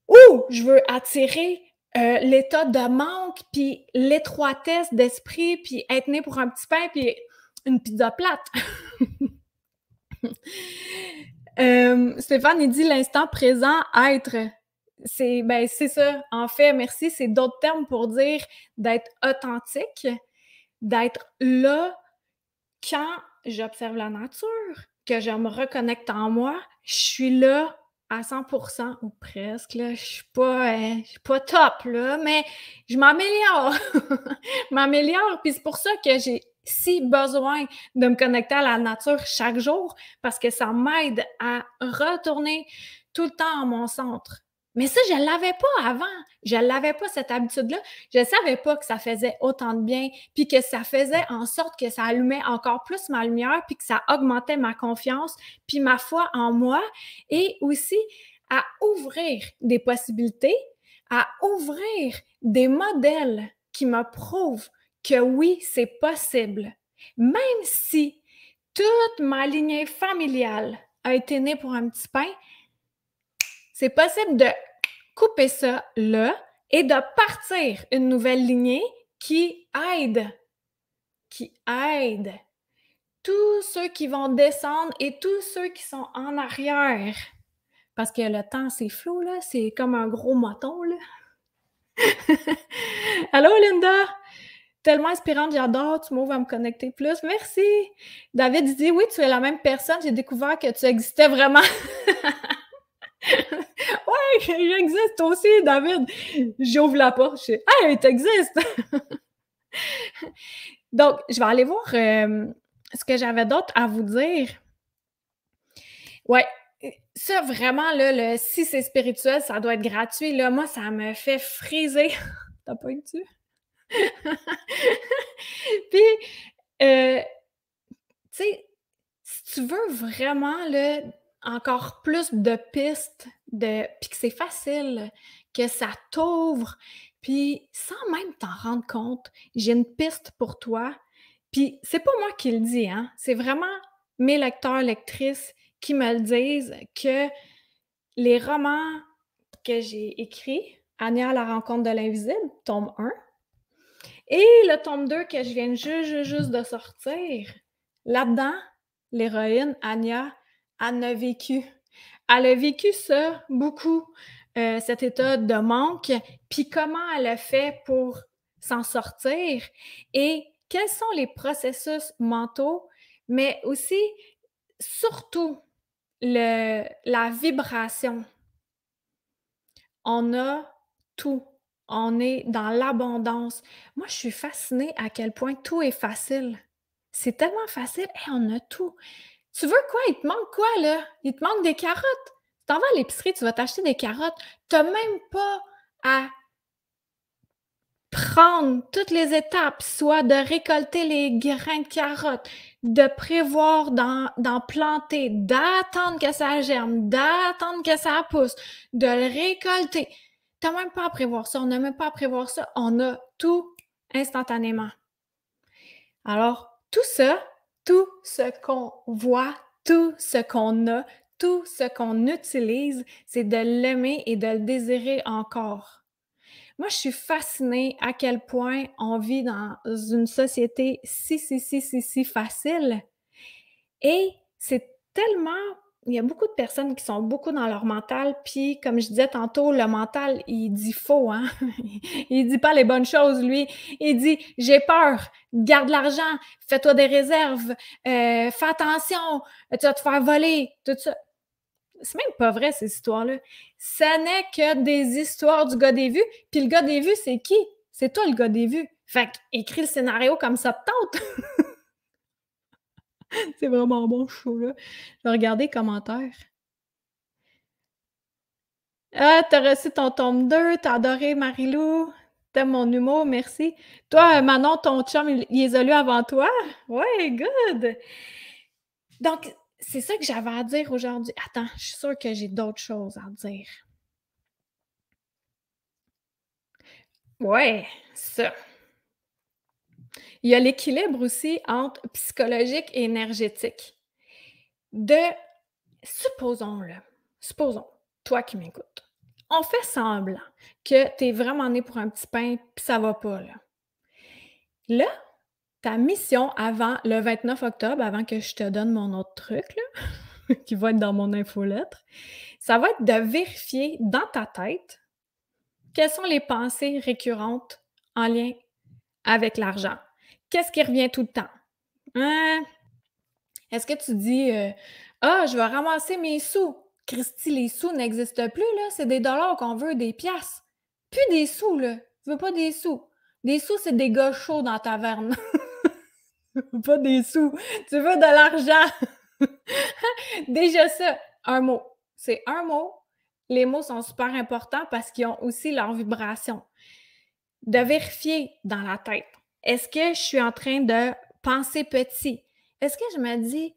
[SPEAKER 1] ou je veux attirer l'état de manque, puis l'étroitesse d'esprit, puis être né pour un petit pain, puis une pizza plate. Stéphane, il dit l'instant présent, être. C'est ça. En fait, merci, c'est d'autres termes pour dire d'être authentique, d'être là quand j'observe la nature, que je me reconnecte en moi, je suis là à 100% ou presque, là. Je suis pas top, là, mais je m'améliore. Je m'améliore, puis c'est pour ça que j'ai si besoin de me connecter à la nature chaque jour, parce que ça m'aide à retourner tout le temps à mon centre. Mais ça, je l'avais pas avant. Je l'avais pas, cette habitude-là. Je savais pas que ça faisait autant de bien, puis que ça faisait en sorte que ça allumait encore plus ma lumière, puis que ça augmentait ma confiance, puis ma foi en moi, et aussi à ouvrir des possibilités, à ouvrir des modèles qui me prouvent que oui, c'est possible. Même si toute ma lignée familiale a été née pour un petit pain, c'est possible de couper ça là et de partir une nouvelle lignée qui aide tous ceux qui vont descendre et tous ceux qui sont en arrière. Parce que le temps, c'est flou, là. C'est comme un gros moton, là. Allô, Linda? Tellement inspirante, j'adore, tu m'ouvres à me connecter plus. Merci! David, il dit: «Oui, tu es la même personne, j'ai découvert que tu existais vraiment.» Ouais, j'existe aussi, David. J'ouvre la porte, je fais: «Hey, tu existes!» Donc, je vais aller voir, ce que j'avais d'autre à vous dire. Ouais, ça vraiment là, le si c'est spirituel, ça doit être gratuit là, moi ça me fait friser. Tu pas eu dessus? Puis, heu, tu sais, si tu veux vraiment là, encore plus de pistes de puis que c'est facile, que ça t'ouvre, puis sans même t'en rendre compte, j'ai une piste pour toi. Puis c'est pas moi qui le dis, hein, c'est vraiment mes lecteurs, lectrices qui me le disent que les romans que j'ai écrits, Anya à la rencontre de l'invisible, tome 1, et le tome 2 que je viens juste de sortir, là-dedans, l'héroïne, Anya, elle a vécu. Elle a vécu ça beaucoup, cet état de manque, puis comment elle a fait pour s'en sortir et quels sont les processus mentaux, mais aussi, surtout, la vibration. On a tout. On est dans l'abondance. Moi, je suis fascinée à quel point tout est facile. C'est tellement facile. Hey, on a tout. Tu veux quoi? Il te manque quoi, là? Il te manque des carottes. Tu t'en vas à l'épicerie, tu vas t'acheter des carottes. Tu n'as même pas à prendre toutes les étapes, soit de récolter les grains de carottes, de prévoir d'en planter, d'attendre que ça germe, d'attendre que ça pousse, de le récolter. Tu n'as même pas à prévoir ça, on n'a même pas à prévoir ça, on a tout instantanément. Alors, tout ça, tout ce qu'on voit, tout ce qu'on a, tout ce qu'on utilise, c'est de l'aimer et de le désirer encore. Moi, je suis fascinée à quel point on vit dans une société si facile et c'est tellement il y a beaucoup de personnes qui sont beaucoup dans leur mental, puis comme je disais tantôt, le mental, il dit faux, hein? Il dit pas les bonnes choses, lui. Il dit: «J'ai peur, garde l'argent, fais-toi des réserves, fais attention, tu vas te faire voler», tout ça. C'est même pas vrai, ces histoires-là. Ça n'est que des histoires du gars des vues. Puis le gars des vues, c'est qui? C'est toi le gars des vues. Fait écris le scénario comme ça te tente. C'est vraiment bon, ce show-là. Je vais regarder les commentaires. Ah, t'as reçu ton tome 2, t'as adoré Marilou, t'aimes mon humour, merci. Toi, Manon, ton chum, il les a lus avant toi? Ouais, good! Donc, c'est ça que j'avais à dire aujourd'hui. Attends, je suis sûre que j'ai d'autres choses à dire. Ouais, ça. Il y a l'équilibre aussi entre psychologique et énergétique. De supposons-le, supposons, toi qui m'écoutes, on fait semblant que tu es vraiment né pour un petit pain puis ça va pas là. Là, ta mission avant le 29 octobre, avant que je te donne mon autre truc là, qui va être dans mon infolettre, ça va être de vérifier dans ta tête quelles sont les pensées récurrentes en lien avec l'argent. Qu'est-ce qui revient tout le temps? Hein? Est-ce que tu dis, «Ah, je vais ramasser mes sous». Christy, les sous n'existent plus, là, c'est des dollars qu'on veut, des piastres. Plus des sous, là. Tu veux pas des sous. Des sous, c'est des gars chauds dans ta taverne. Tu veux pas des sous, tu veux de l'argent. Déjà ça, un mot. C'est un mot. Les mots sont super importants parce qu'ils ont aussi leur vibration. De vérifier dans la tête. Est-ce que je suis en train de penser petit? Est-ce que je me dis: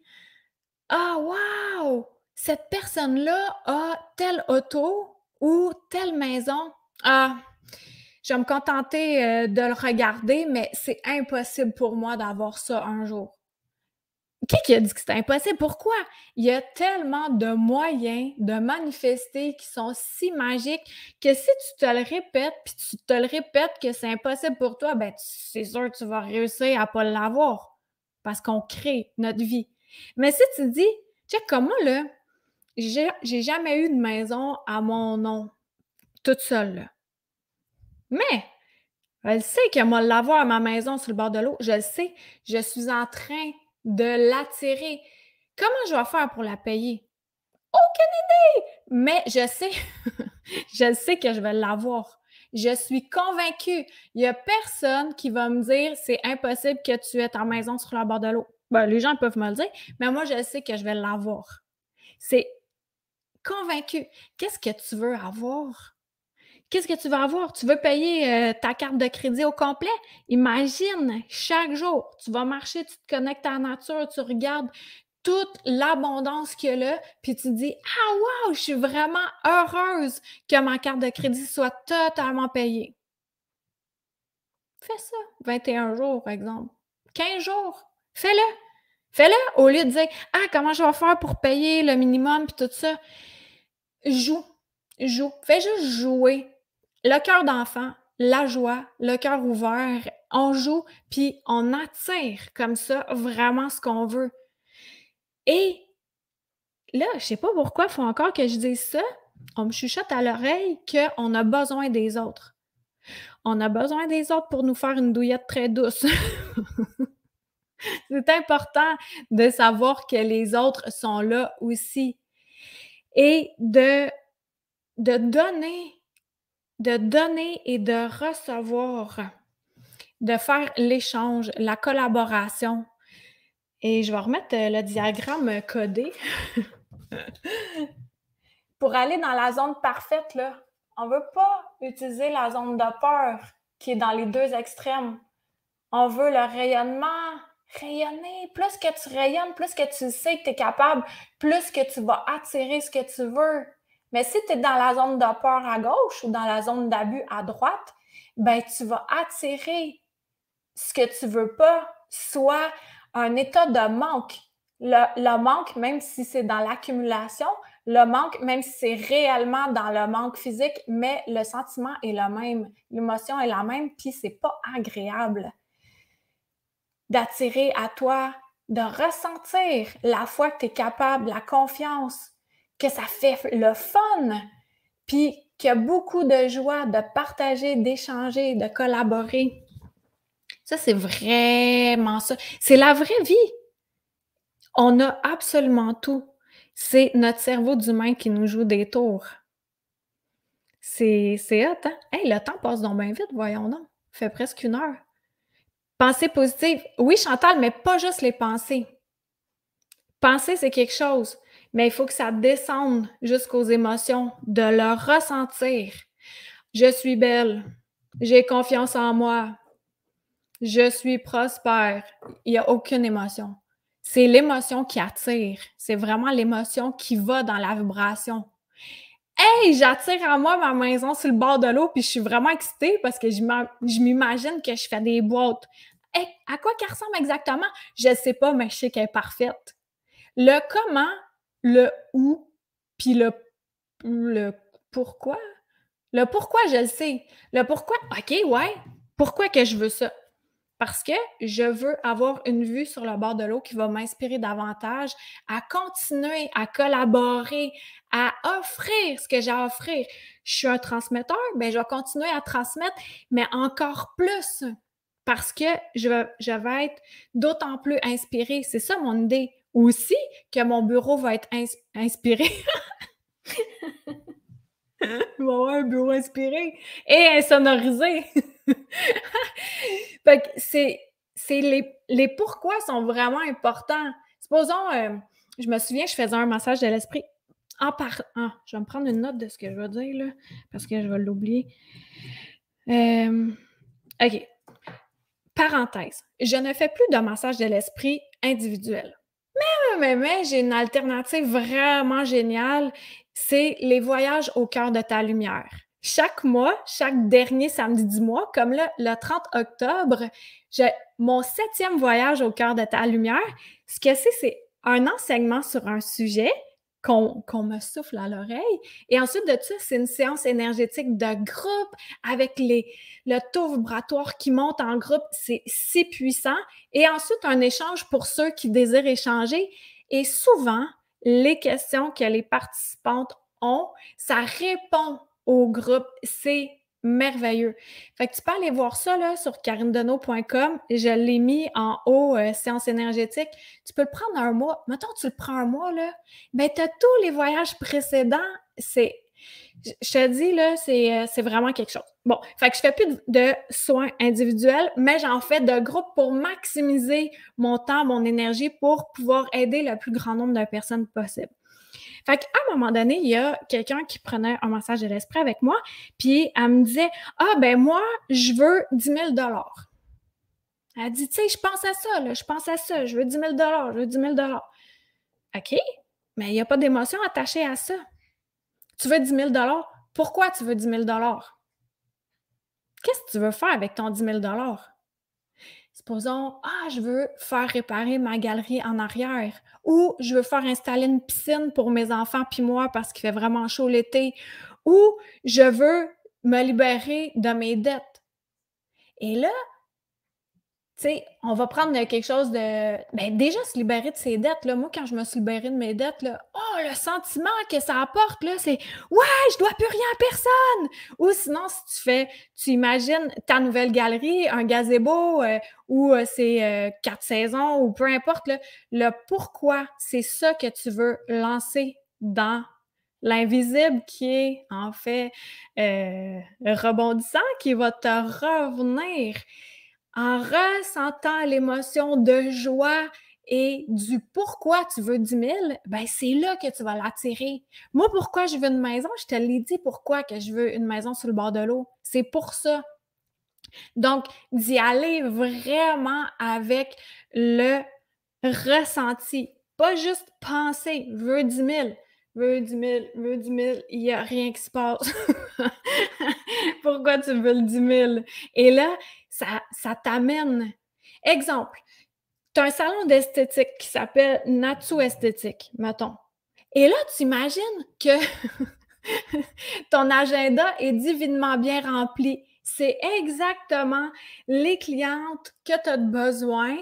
[SPEAKER 1] «Ah wow! Cette personne-là a telle auto ou telle maison. Ah, je vais me contenter, de le regarder, mais c'est impossible pour moi d'avoir ça un jour». Qui a dit que c'était impossible? Pourquoi? Il y a tellement de moyens de manifester qui sont si magiques que si tu te le répètes, puis tu te le répètes que c'est impossible pour toi, ben, c'est sûr que tu vas réussir à pas l'avoir parce qu'on crée notre vie. Mais si tu dis: «Check comme moi là, j'ai jamais eu de maison à mon nom, toute seule là. Mais Je le sais que moi l'avoir à ma maison sur le bord de l'eau, je le sais. Je suis en train de l'attirer. Comment je vais faire pour la payer? Mais je sais, je sais que je vais l'avoir. Je suis convaincue. Il y a personne qui va me dire: «C'est impossible que tu aies ta maison sur le bord de l'eau». Ben, les gens peuvent me le dire, mais moi, je sais que je vais l'avoir. C'est convaincu. Qu'est-ce que tu veux avoir? Qu'est-ce que tu veux avoir? Tu veux payer, ta carte de crédit au complet? Imagine, chaque jour, tu vas marcher, tu te connectes à la nature, tu regardes toute l'abondance qu'il y a là, puis tu te dis: «Ah wow, je suis vraiment heureuse que ma carte de crédit soit totalement payée». Fais ça 21 jours, par exemple, 15 jours, fais-le. Fais-le au lieu de dire: «Ah, comment je vais faire pour payer le minimum?» puis tout ça. Joue, joue, fais juste jouer. Le cœur d'enfant, la joie, le cœur ouvert, on joue, puis on attire comme ça vraiment ce qu'on veut. Et là, je sais pas pourquoi il faut encore que je dise ça. On me chuchote à l'oreille qu'on a besoin des autres. On a besoin des autres pour nous faire une douillette très douce. C'est important de savoir que les autres sont là aussi et de donner et de recevoir, de faire l'échange, la collaboration. Et je vais remettre, le diagramme, codé. Pour aller dans la zone parfaite, là, on veut pas utiliser la zone de peur qui est dans les 2 extrêmes. On veut le rayonnement, rayonner. Plus que tu rayonnes, plus que tu sais que tu es capable, plus que tu vas attirer ce que tu veux. Mais si tu es dans la zone de peur à gauche ou dans la zone d'abus à droite, ben tu vas attirer ce que tu veux pas, soit un état de manque. Le manque, même si c'est dans l'accumulation, le manque, même si c'est réellement dans le manque physique, mais le sentiment est le même, l'émotion est la même, puis c'est pas agréable d'attirer à toi, de ressentir la foi que tu es capable, la confiance, que ça fait le fun, puis qu'il y a beaucoup de joie de partager, d'échanger, de collaborer. Ça, c'est vraiment ça. C'est la vraie vie. On a absolument tout. C'est notre cerveau d'humain qui nous joue des tours. C'est hot, hein? Hey, le temps passe donc bien vite, voyons donc. Il fait presque 1 heure. Pensée positive. Oui, Chantal, mais pas juste les pensées. Penser, c'est quelque chose, mais il faut que ça descende jusqu'aux émotions, de le ressentir. Je suis belle. J'ai confiance en moi. Je suis prospère. Il n'y a aucune émotion. C'est l'émotion qui attire. C'est vraiment l'émotion qui va dans la vibration. Hey, j'attire en moi ma maison sur le bord de l'eau, puis je suis vraiment excitée parce que je m'imagine que je fais des boîtes. Hey, à quoi qu'elle ressemble exactement? Je ne sais pas, mais je sais qu'elle est parfaite. Le comment, le où, puis le pourquoi. Le pourquoi, je le sais. Le pourquoi, OK, ouais. Pourquoi que je veux ça? Parce que je veux avoir une vue sur le bord de l'eau qui va m'inspirer davantage à continuer à collaborer, à offrir ce que j'ai à offrir. Je suis un transmetteur, bien, je vais continuer à transmettre, mais encore plus parce que je vais être d'autant plus inspirée. C'est ça mon idée. Aussi que mon bureau va être inspiré. Il va avoir un bureau inspiré et insonorisé. Fait que c'est les pourquoi sont vraiment importants. Supposons, je me souviens, je faisais un massage de l'esprit je vais me prendre une note de ce que je veux dire là, parce que je vais l'oublier. OK. Parenthèse, je ne fais plus de massage de l'esprit individuel. Mais j'ai une alternative vraiment géniale, c'est les voyages au cœur de ta lumière. Chaque mois, chaque dernier samedi du mois, comme là, le 30 octobre, j'ai mon 7e voyage au cœur de ta lumière. Ce que c'est un enseignement sur un sujet qu'on me souffle à l'oreille. Et ensuite de ça, c'est une séance énergétique de groupe avec le taux vibratoire qui monte en groupe. C'est si puissant. Et ensuite, un échange pour ceux qui désirent échanger. Et souvent, les questions que les participantes ont, ça répond au groupe. C'est merveilleux. Fait que tu peux aller voir ça là, sur carinedeneau.com. Je l'ai mis en haut, séance énergétique. Tu peux le prendre un mois. Mettons, tu le prends un mois, là, ben tu as tous les voyages précédents. Je te dis, là, c'est vraiment quelque chose. Bon, fait que je fais plus de soins individuels, mais j'en fais de groupes pour maximiser mon temps, mon énergie pour pouvoir aider le plus grand nombre de personnes possible. Fait qu'à un moment donné, il y a quelqu'un qui prenait un massage de l'esprit avec moi, puis elle me disait « Ah, ben moi, je veux 10 000 Elle dit « Tu sais, je pense à ça, là, je pense à ça, je veux 10 000 je veux 10 000 OK, mais il n'y a pas d'émotion attachée à ça. Tu veux 10 000 pourquoi tu veux 10 000 Qu'est-ce que tu veux faire avec ton 10 000 Supposons, je veux faire réparer ma galerie en arrière ou je veux faire installer une piscine pour mes enfants puis moi parce qu'il fait vraiment chaud l'été ou je veux me libérer de mes dettes. Et là, tu sais, on va prendre quelque chose de... Ben déjà, se libérer de ses dettes, là, moi, quand je me suis libérée de mes dettes, là, le sentiment que ça apporte, là, c'est « Ouais, je dois plus rien à personne! » Ou sinon, si tu imagines ta nouvelle galerie, un gazebo, ou c'est 4 saisons, ou peu importe, là, le pourquoi, c'est ça que tu veux lancer dans l'invisible qui est, en fait, rebondissant, qui va te revenir en ressentant l'émotion de joie et du pourquoi tu veux 10 000, ben c'est là que tu vas l'attirer. Moi, pourquoi je veux une maison? Je te l'ai dit pourquoi que je veux une maison sur le bord de l'eau. C'est pour ça. Donc, d'y aller vraiment avec le ressenti. Pas juste penser, veux 10 000, veux 10 000, veux 10 000, il n'y a rien qui se passe. Pourquoi tu veux le 10 000? Et là, ça t'amène. Exemple, tu as un salon d'esthétique qui s'appelle Natsu Esthétique, mettons. Et là, tu imagines que ton agenda est divinement bien rempli. C'est exactement les clientes que tu as besoin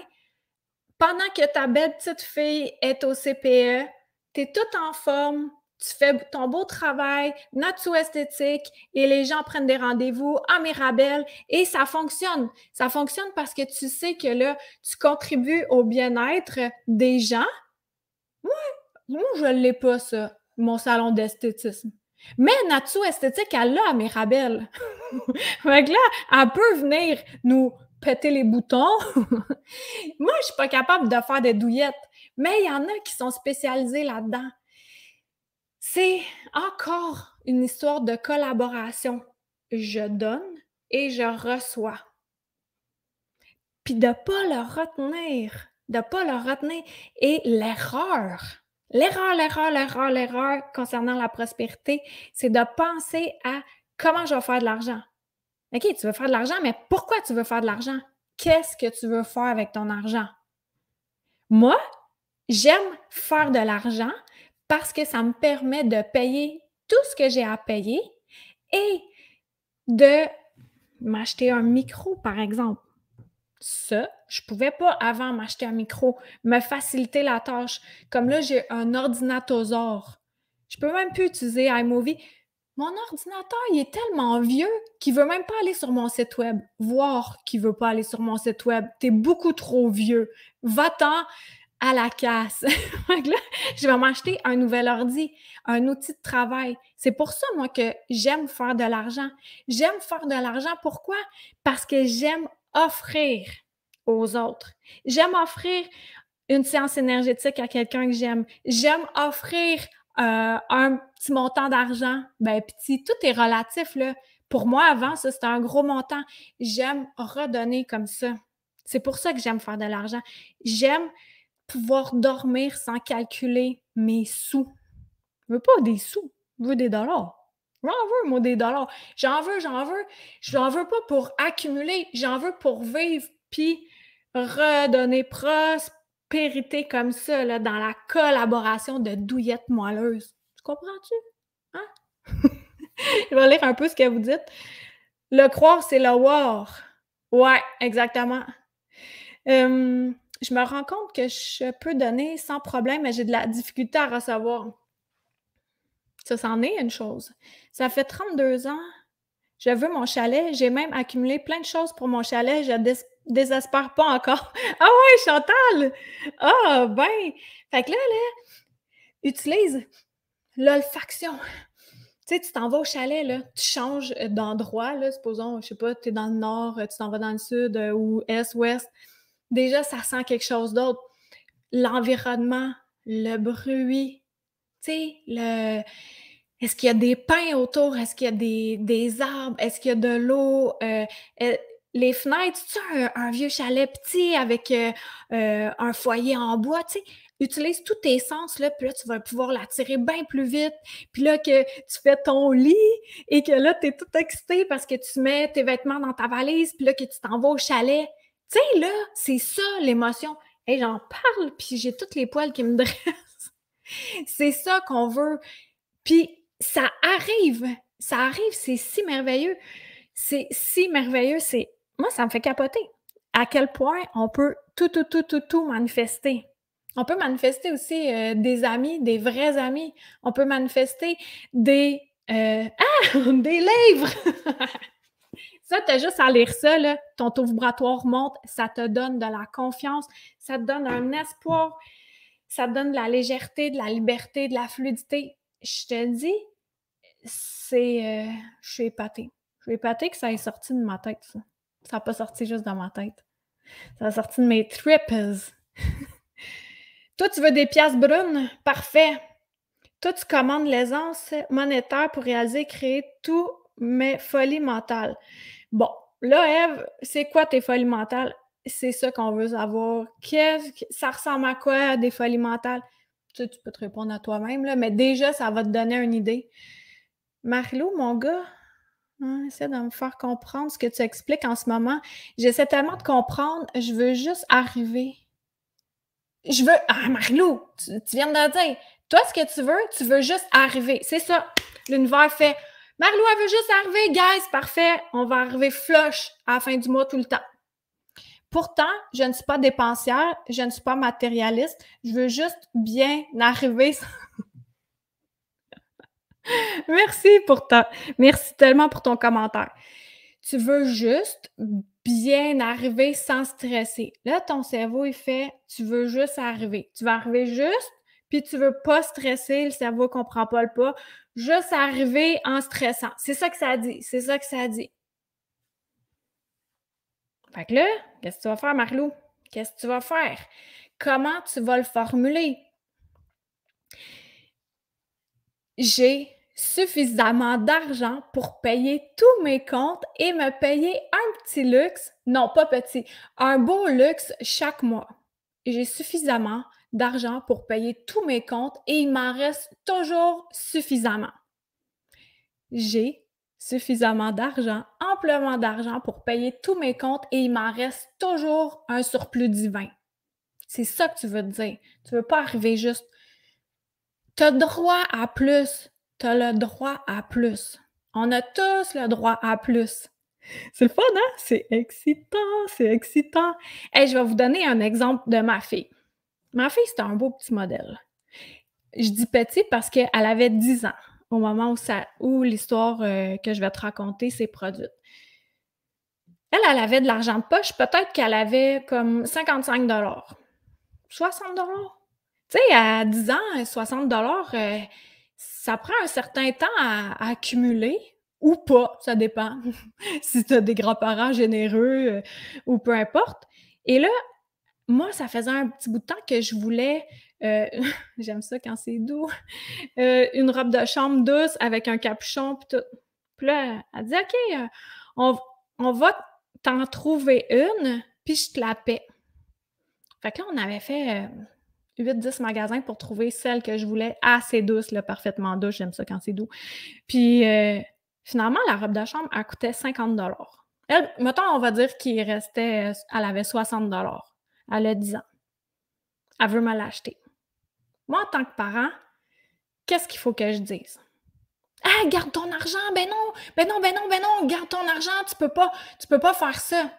[SPEAKER 1] pendant que ta belle petite fille est au CPE, tu es toute en forme, tu fais ton beau travail, Natsu Esthétique, et les gens prennent des rendez-vous à Mirabel, et ça fonctionne. Ça fonctionne parce que tu sais que là, tu contribues au bien-être des gens. Moi, je ne l'ai pas, ça, mon salon d'esthétisme. Mais Natsu Esthétique, elle l'a à Mirabel. Fait que là, elle peut venir nous péter les boutons. Moi, je suis pas capable de faire des douillettes, mais il y en a qui sont spécialisés là-dedans. C'est encore une histoire de collaboration. Je donne et je reçois. Puis de pas le retenir, Et l'erreur concernant la prospérité, c'est de penser à comment je vais faire de l'argent. OK, tu veux faire de l'argent, mais pourquoi tu veux faire de l'argent? Qu'est-ce que tu veux faire avec ton argent? Moi, j'aime faire de l'argent parce que ça me permet de payer tout ce que j'ai à payer et de m'acheter un micro, par exemple. Ça, je ne pouvais pas avant m'acheter un micro, me faciliter la tâche. Comme là, j'ai un ordinatosaure. Je peux même plus utiliser iMovie. Mon ordinateur, il est tellement vieux qu'il veut même pas aller sur mon site web. Voir qu'il veut pas aller sur mon site web. T'es beaucoup trop vieux. Va-t'en à la casse. Donc là, je vais m'acheter un nouvel ordi, un outil de travail. C'est pour ça, moi, que j'aime faire de l'argent. J'aime faire de l'argent. Pourquoi? Parce que j'aime offrir aux autres. J'aime offrir une séance énergétique à quelqu'un que j'aime. J'aime offrir un petit montant d'argent. Ben, petit, tout est relatif, là. Pour moi, avant, ça, c'était un gros montant. J'aime redonner comme ça. C'est pour ça que j'aime faire de l'argent. J'aime pouvoir dormir sans calculer mes sous. Je veux pas des sous, je veux des dollars. J'en veux, moi, des dollars. J'en veux. J'en veux pas pour accumuler, j'en veux pour vivre puis redonner prospérité comme ça, là, dans la collaboration de douillettes moelleuses. Tu comprends-tu? Hein? Je vais lire un peu ce que vous dites. Le croire, c'est le voir. Ouais, exactement. Je me rends compte que je peux donner sans problème, mais j'ai de la difficulté à recevoir. Ça, c'en est une chose. Ça fait 32 ans Je veux mon chalet. J'ai même accumulé plein de choses pour mon chalet. Je désespère pas encore. Ah ouais, Chantal! Ah, ben! Fait que là, utilise l'olfaction. Tu sais, tu t'en vas au chalet, là, tu changes d'endroit, là, supposons, je sais pas, tu es dans le nord, tu t'en vas dans le sud ou est, ouest. Déjà, ça sent quelque chose d'autre. L'environnement, le bruit, tu sais, est-ce qu'il y a des pins autour? Est-ce qu'il y a des arbres? Est-ce qu'il y a de l'eau? Les fenêtres, tu sais, un vieux chalet petit avec un foyer en bois, tu sais, utilise tous tes sens, là, puis là, tu vas pouvoir l'attirer bien plus vite. Puis là, que tu fais ton lit et que là, tu es tout excité parce que tu mets tes vêtements dans ta valise, puis là, que tu t'en vas au chalet. Tu sais, là, c'est ça, l'émotion. Hey, j'en parle, puis j'ai toutes les poils qui me dressent. C'est ça qu'on veut. Puis ça arrive, c'est si merveilleux. C'est si merveilleux, moi, ça me fait capoter. À quel point on peut tout manifester. On peut manifester aussi des amis, des vrais amis. On peut manifester des des livres! Ça, tu as juste à lire ça, là, ton taux vibratoire monte, ça te donne de la confiance, ça te donne un espoir, ça te donne de la légèreté, de la liberté, de la fluidité. Je te dis, je suis épatée. Je suis épatée que ça ait sorti de ma tête, ça. Ça n'a pas sorti juste de ma tête. Ça a sorti de mes tripes. Toi, tu veux des pièces brunes? Parfait. Toi, tu commandes l'aisance monétaire pour réaliser et créer tous mes folies mentales. Bon, là, Ève, c'est quoi tes folies mentales? C'est ça qu'on veut savoir. Ça ressemble à quoi, des folies mentales? Tu peux te répondre à toi-même, là, mais déjà, ça va te donner une idée. Marie-Lou, mon gars, essaie de me faire comprendre ce que tu expliques en ce moment. J'essaie tellement de comprendre, je veux juste arriver. Marie-Lou, tu viens de le dire. Toi, ce que tu veux juste arriver. C'est ça. L'univers fait, Marie-Lou, elle veut juste arriver, guys, parfait. On va arriver flush à la fin du mois tout le temps. Pourtant, je ne suis pas dépensière, je ne suis pas matérialiste. Je veux juste bien arriver. Merci tellement pour ton commentaire. Tu veux juste bien arriver sans stresser. Là, ton cerveau, il fait, tu veux juste arriver. Tu vas arriver juste, puis tu veux pas stresser, le cerveau comprend pas le pas. Juste arriver en stressant. C'est ça que ça dit. C'est ça que ça dit. Fait que là, qu'est-ce que tu vas faire, Marlou? Qu'est-ce que tu vas faire? Comment tu vas le formuler? J'ai suffisamment d'argent pour payer tous mes comptes et me payer un petit luxe, non pas petit, un beau luxe chaque mois. J'ai suffisamment d'argent pour payer tous mes comptes et il m'en reste toujours suffisamment. J'ai suffisamment d'argent, amplement d'argent pour payer tous mes comptes et il m'en reste toujours un surplus divin. C'est ça que tu veux te dire. Tu veux pas arriver juste. Tu as droit à plus. Tu as le droit à plus. On a tous le droit à plus. C'est le fun, hein? C'est excitant, c'est excitant. Hey, je vais vous donner un exemple de ma fille. Ma fille, c'était un beau petit modèle. Je dis petit parce qu'elle avait 10 ans au moment où l'histoire que je vais te raconter s'est produite. Elle avait de l'argent de poche. Peut-être qu'elle avait comme 55 $, 60 $. Tu sais, à 10 ans, 60 $, ça prend un certain temps à accumuler ou pas, ça dépend. Si tu as des grands-parents généreux ou peu importe. Et là, moi, ça faisait un petit bout de temps que je voulais, j'aime ça quand c'est doux, une robe de chambre douce avec un capuchon puis tout. Puis là, elle dit: «OK, on va t'en trouver une, puis je te la paie». Fait que là, on avait fait 8-10 magasins pour trouver celle que je voulais, assez douce, là, parfaitement douce. J'aime ça quand c'est doux. Puis finalement, la robe de chambre, elle coûtait 50 $. Elle, mettons, on va dire qu'il restait, elle avait 60 $. Elle a 10 ans. Elle veut me l'acheter. Moi, en tant que parent, qu'est-ce qu'il faut que je dise? Ah, garde ton argent! Ben non, garde ton argent, tu peux pas faire ça.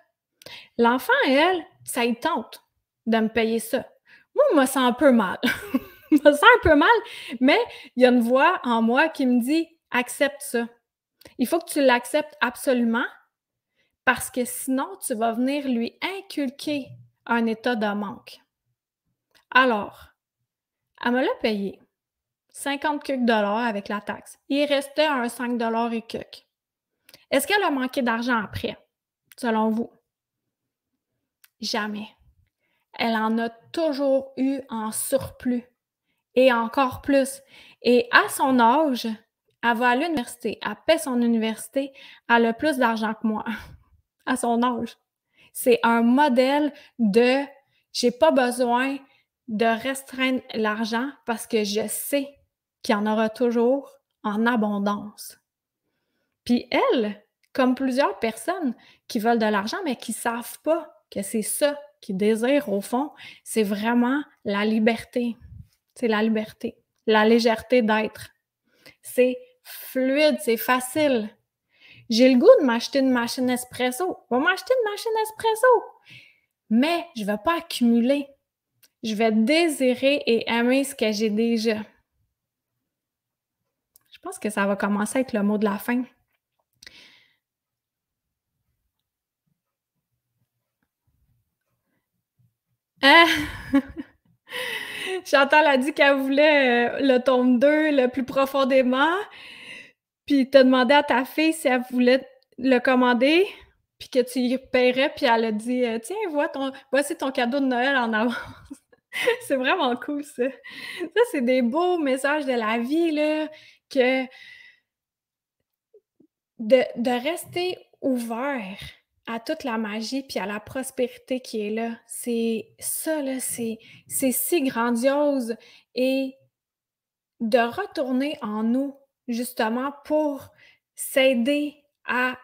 [SPEAKER 1] L'enfant, elle, ça y tente de me payer ça. Moi, je me sens un peu mal. Je me sens un peu mal, mais il y a une voix en moi qui me dit « accepte ça ». Il faut que tu l'acceptes absolument parce que sinon, tu vas venir lui inculquer un état de manque. Alors, elle me l'a payé, 50 quelques dollars avec la taxe. Il restait un 5 et quelques. Est-ce qu'elle a manqué d'argent après, selon vous? Jamais. Elle en a toujours eu en surplus et encore plus. Et à son âge, elle va à l'université, elle paie son université, elle a plus d'argent que moi à son âge. C'est un modèle de j'ai pas besoin de restreindre l'argent parce que je sais qu'il y en aura toujours en abondance. Puis elle, comme plusieurs personnes qui veulent de l'argent, mais qui savent pas que c'est ça qu'ils désirent au fond, c'est vraiment la liberté. C'est la liberté, la légèreté d'être. C'est fluide, c'est facile. J'ai le goût de m'acheter une machine espresso. Je vais m'acheter une machine espresso. Mais je ne vais pas accumuler. Je vais désirer et aimer ce que j'ai déjà. Je pense que ça va commencer avec le mot de la fin. Hein? Chantal a dit qu'elle voulait le tome 2 le plus profondément. Puis tu as demandé à ta fille si elle voulait le commander, puis que tu y paierais, puis elle a dit tiens, voici ton cadeau de Noël en avance. C'est vraiment cool, ça. Ça, c'est des beaux messages de la vie, là, que de rester ouvert à toute la magie puis à la prospérité qui est là. C'est ça, là, c'est si grandiose et de retourner en nous, justement, pour s'aider à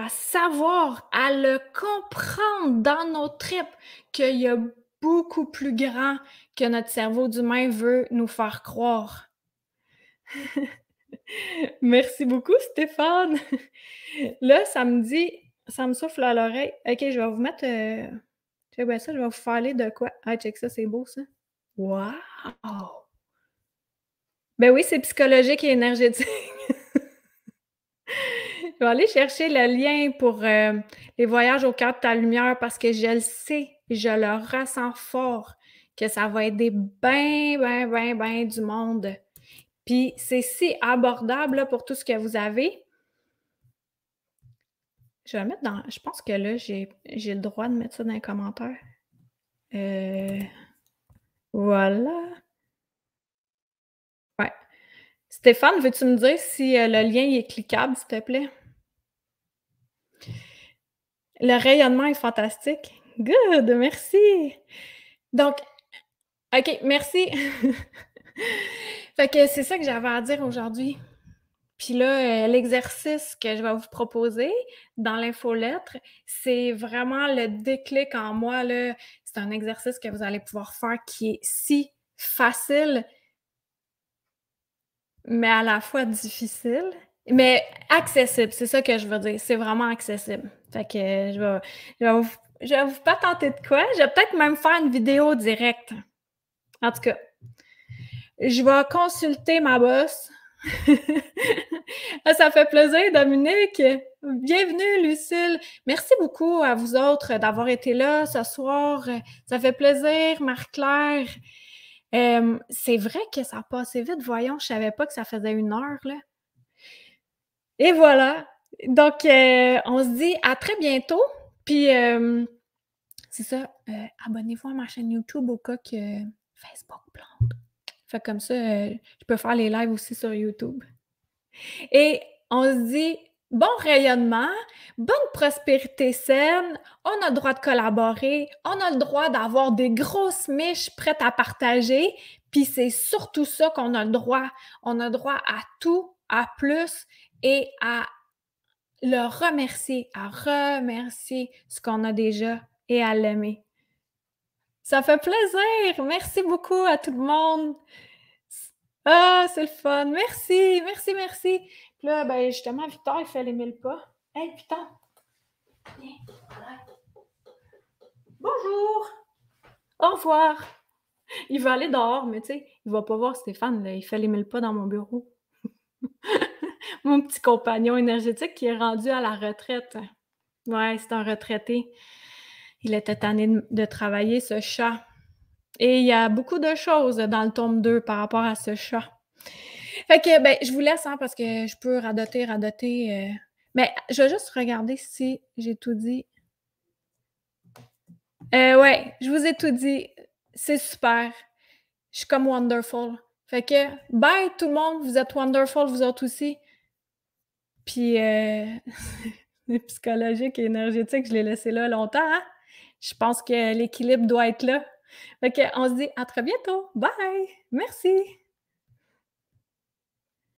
[SPEAKER 1] savoir, à le comprendre dans nos tripes qu'il y a beaucoup plus grand que notre cerveau d'humain veut nous faire croire. Merci beaucoup, Stéphane. Là, ça me souffle à l'oreille. OK, je vais vous mettre, check bien ça, je vais vous parler de quoi? Ah, check ça, c'est beau ça. Wow! Ben oui, c'est psychologique et énergétique. Je vais aller chercher le lien pour, les voyages au cœur de ta lumière parce que je le sais, je le ressens fort que ça va aider ben du monde. Puis c'est si abordable là, pour tout ce que vous avez. Je vais le mettre dans. Je pense que là, j'ai le droit de mettre ça dans les commentaires. Voilà. Ouais. Stéphane, veux-tu me dire si le lien est cliquable, s'il te plaît? Le rayonnement est fantastique. Good, merci. Donc, OK, merci. Fait que c'est ça que j'avais à dire aujourd'hui. Puis là, l'exercice que je vais vous proposer dans l'infolettre, c'est vraiment le déclic en moi, là. C'est un exercice que vous allez pouvoir faire qui est si facile, mais à la fois difficile, mais accessible, c'est ça que je veux dire. C'est vraiment accessible. Fait que je vais vous patenter de quoi. Je vais peut-être même faire une vidéo directe. En tout cas, je vais consulter ma boss. Ça fait plaisir, Dominique. Bienvenue, Lucille. Merci beaucoup à vous autres d'avoir été là ce soir. Ça fait plaisir, Marie-Claire. C'est vrai que ça a passé vite. Voyons, je savais pas que ça faisait 1 heure, là. Et voilà. Donc, on se dit à très bientôt. Puis, c'est ça. Abonnez-vous à ma chaîne YouTube au cas que Facebook plante. Fait comme ça, je peux faire les lives aussi sur YouTube. Et on se dit bon rayonnement, bonne prospérité saine, on a le droit de collaborer, on a le droit d'avoir des grosses miches prêtes à partager, puis c'est surtout ça qu'on a le droit. On a le droit à tout, à plus et à le remercier, à remercier ce qu'on a déjà et à l'aimer. Ça fait plaisir! Merci beaucoup à tout le monde! Ah, c'est le fun! Merci, merci, merci! Puis là, ben justement, Victor, il fait les 1000 pas. Hey, putain! Viens, bonjour! Au revoir! Il va aller dehors, mais tu sais, il va pas voir Stéphane, là. Il fait les 1000 pas dans mon bureau. Mon petit compagnon énergétique qui est rendu à la retraite. Ouais, c'est un retraité. Il était tanné de travailler, ce chat. Et il y a beaucoup de choses dans le tome 2 par rapport à ce chat. Fait que, ben, je vous laisse, hein, parce que je peux radoter, mais je vais juste regarder si j'ai tout dit. Ouais, je vous ai tout dit. C'est super. Je suis comme wonderful. Fait que bye tout le monde, vous êtes wonderful, vous autres aussi. Puis, psychologique et énergétique, je l'ai laissé là longtemps, hein? Je pense que l'équilibre doit être là. Fait qu'on se dit à très bientôt. Bye! Merci.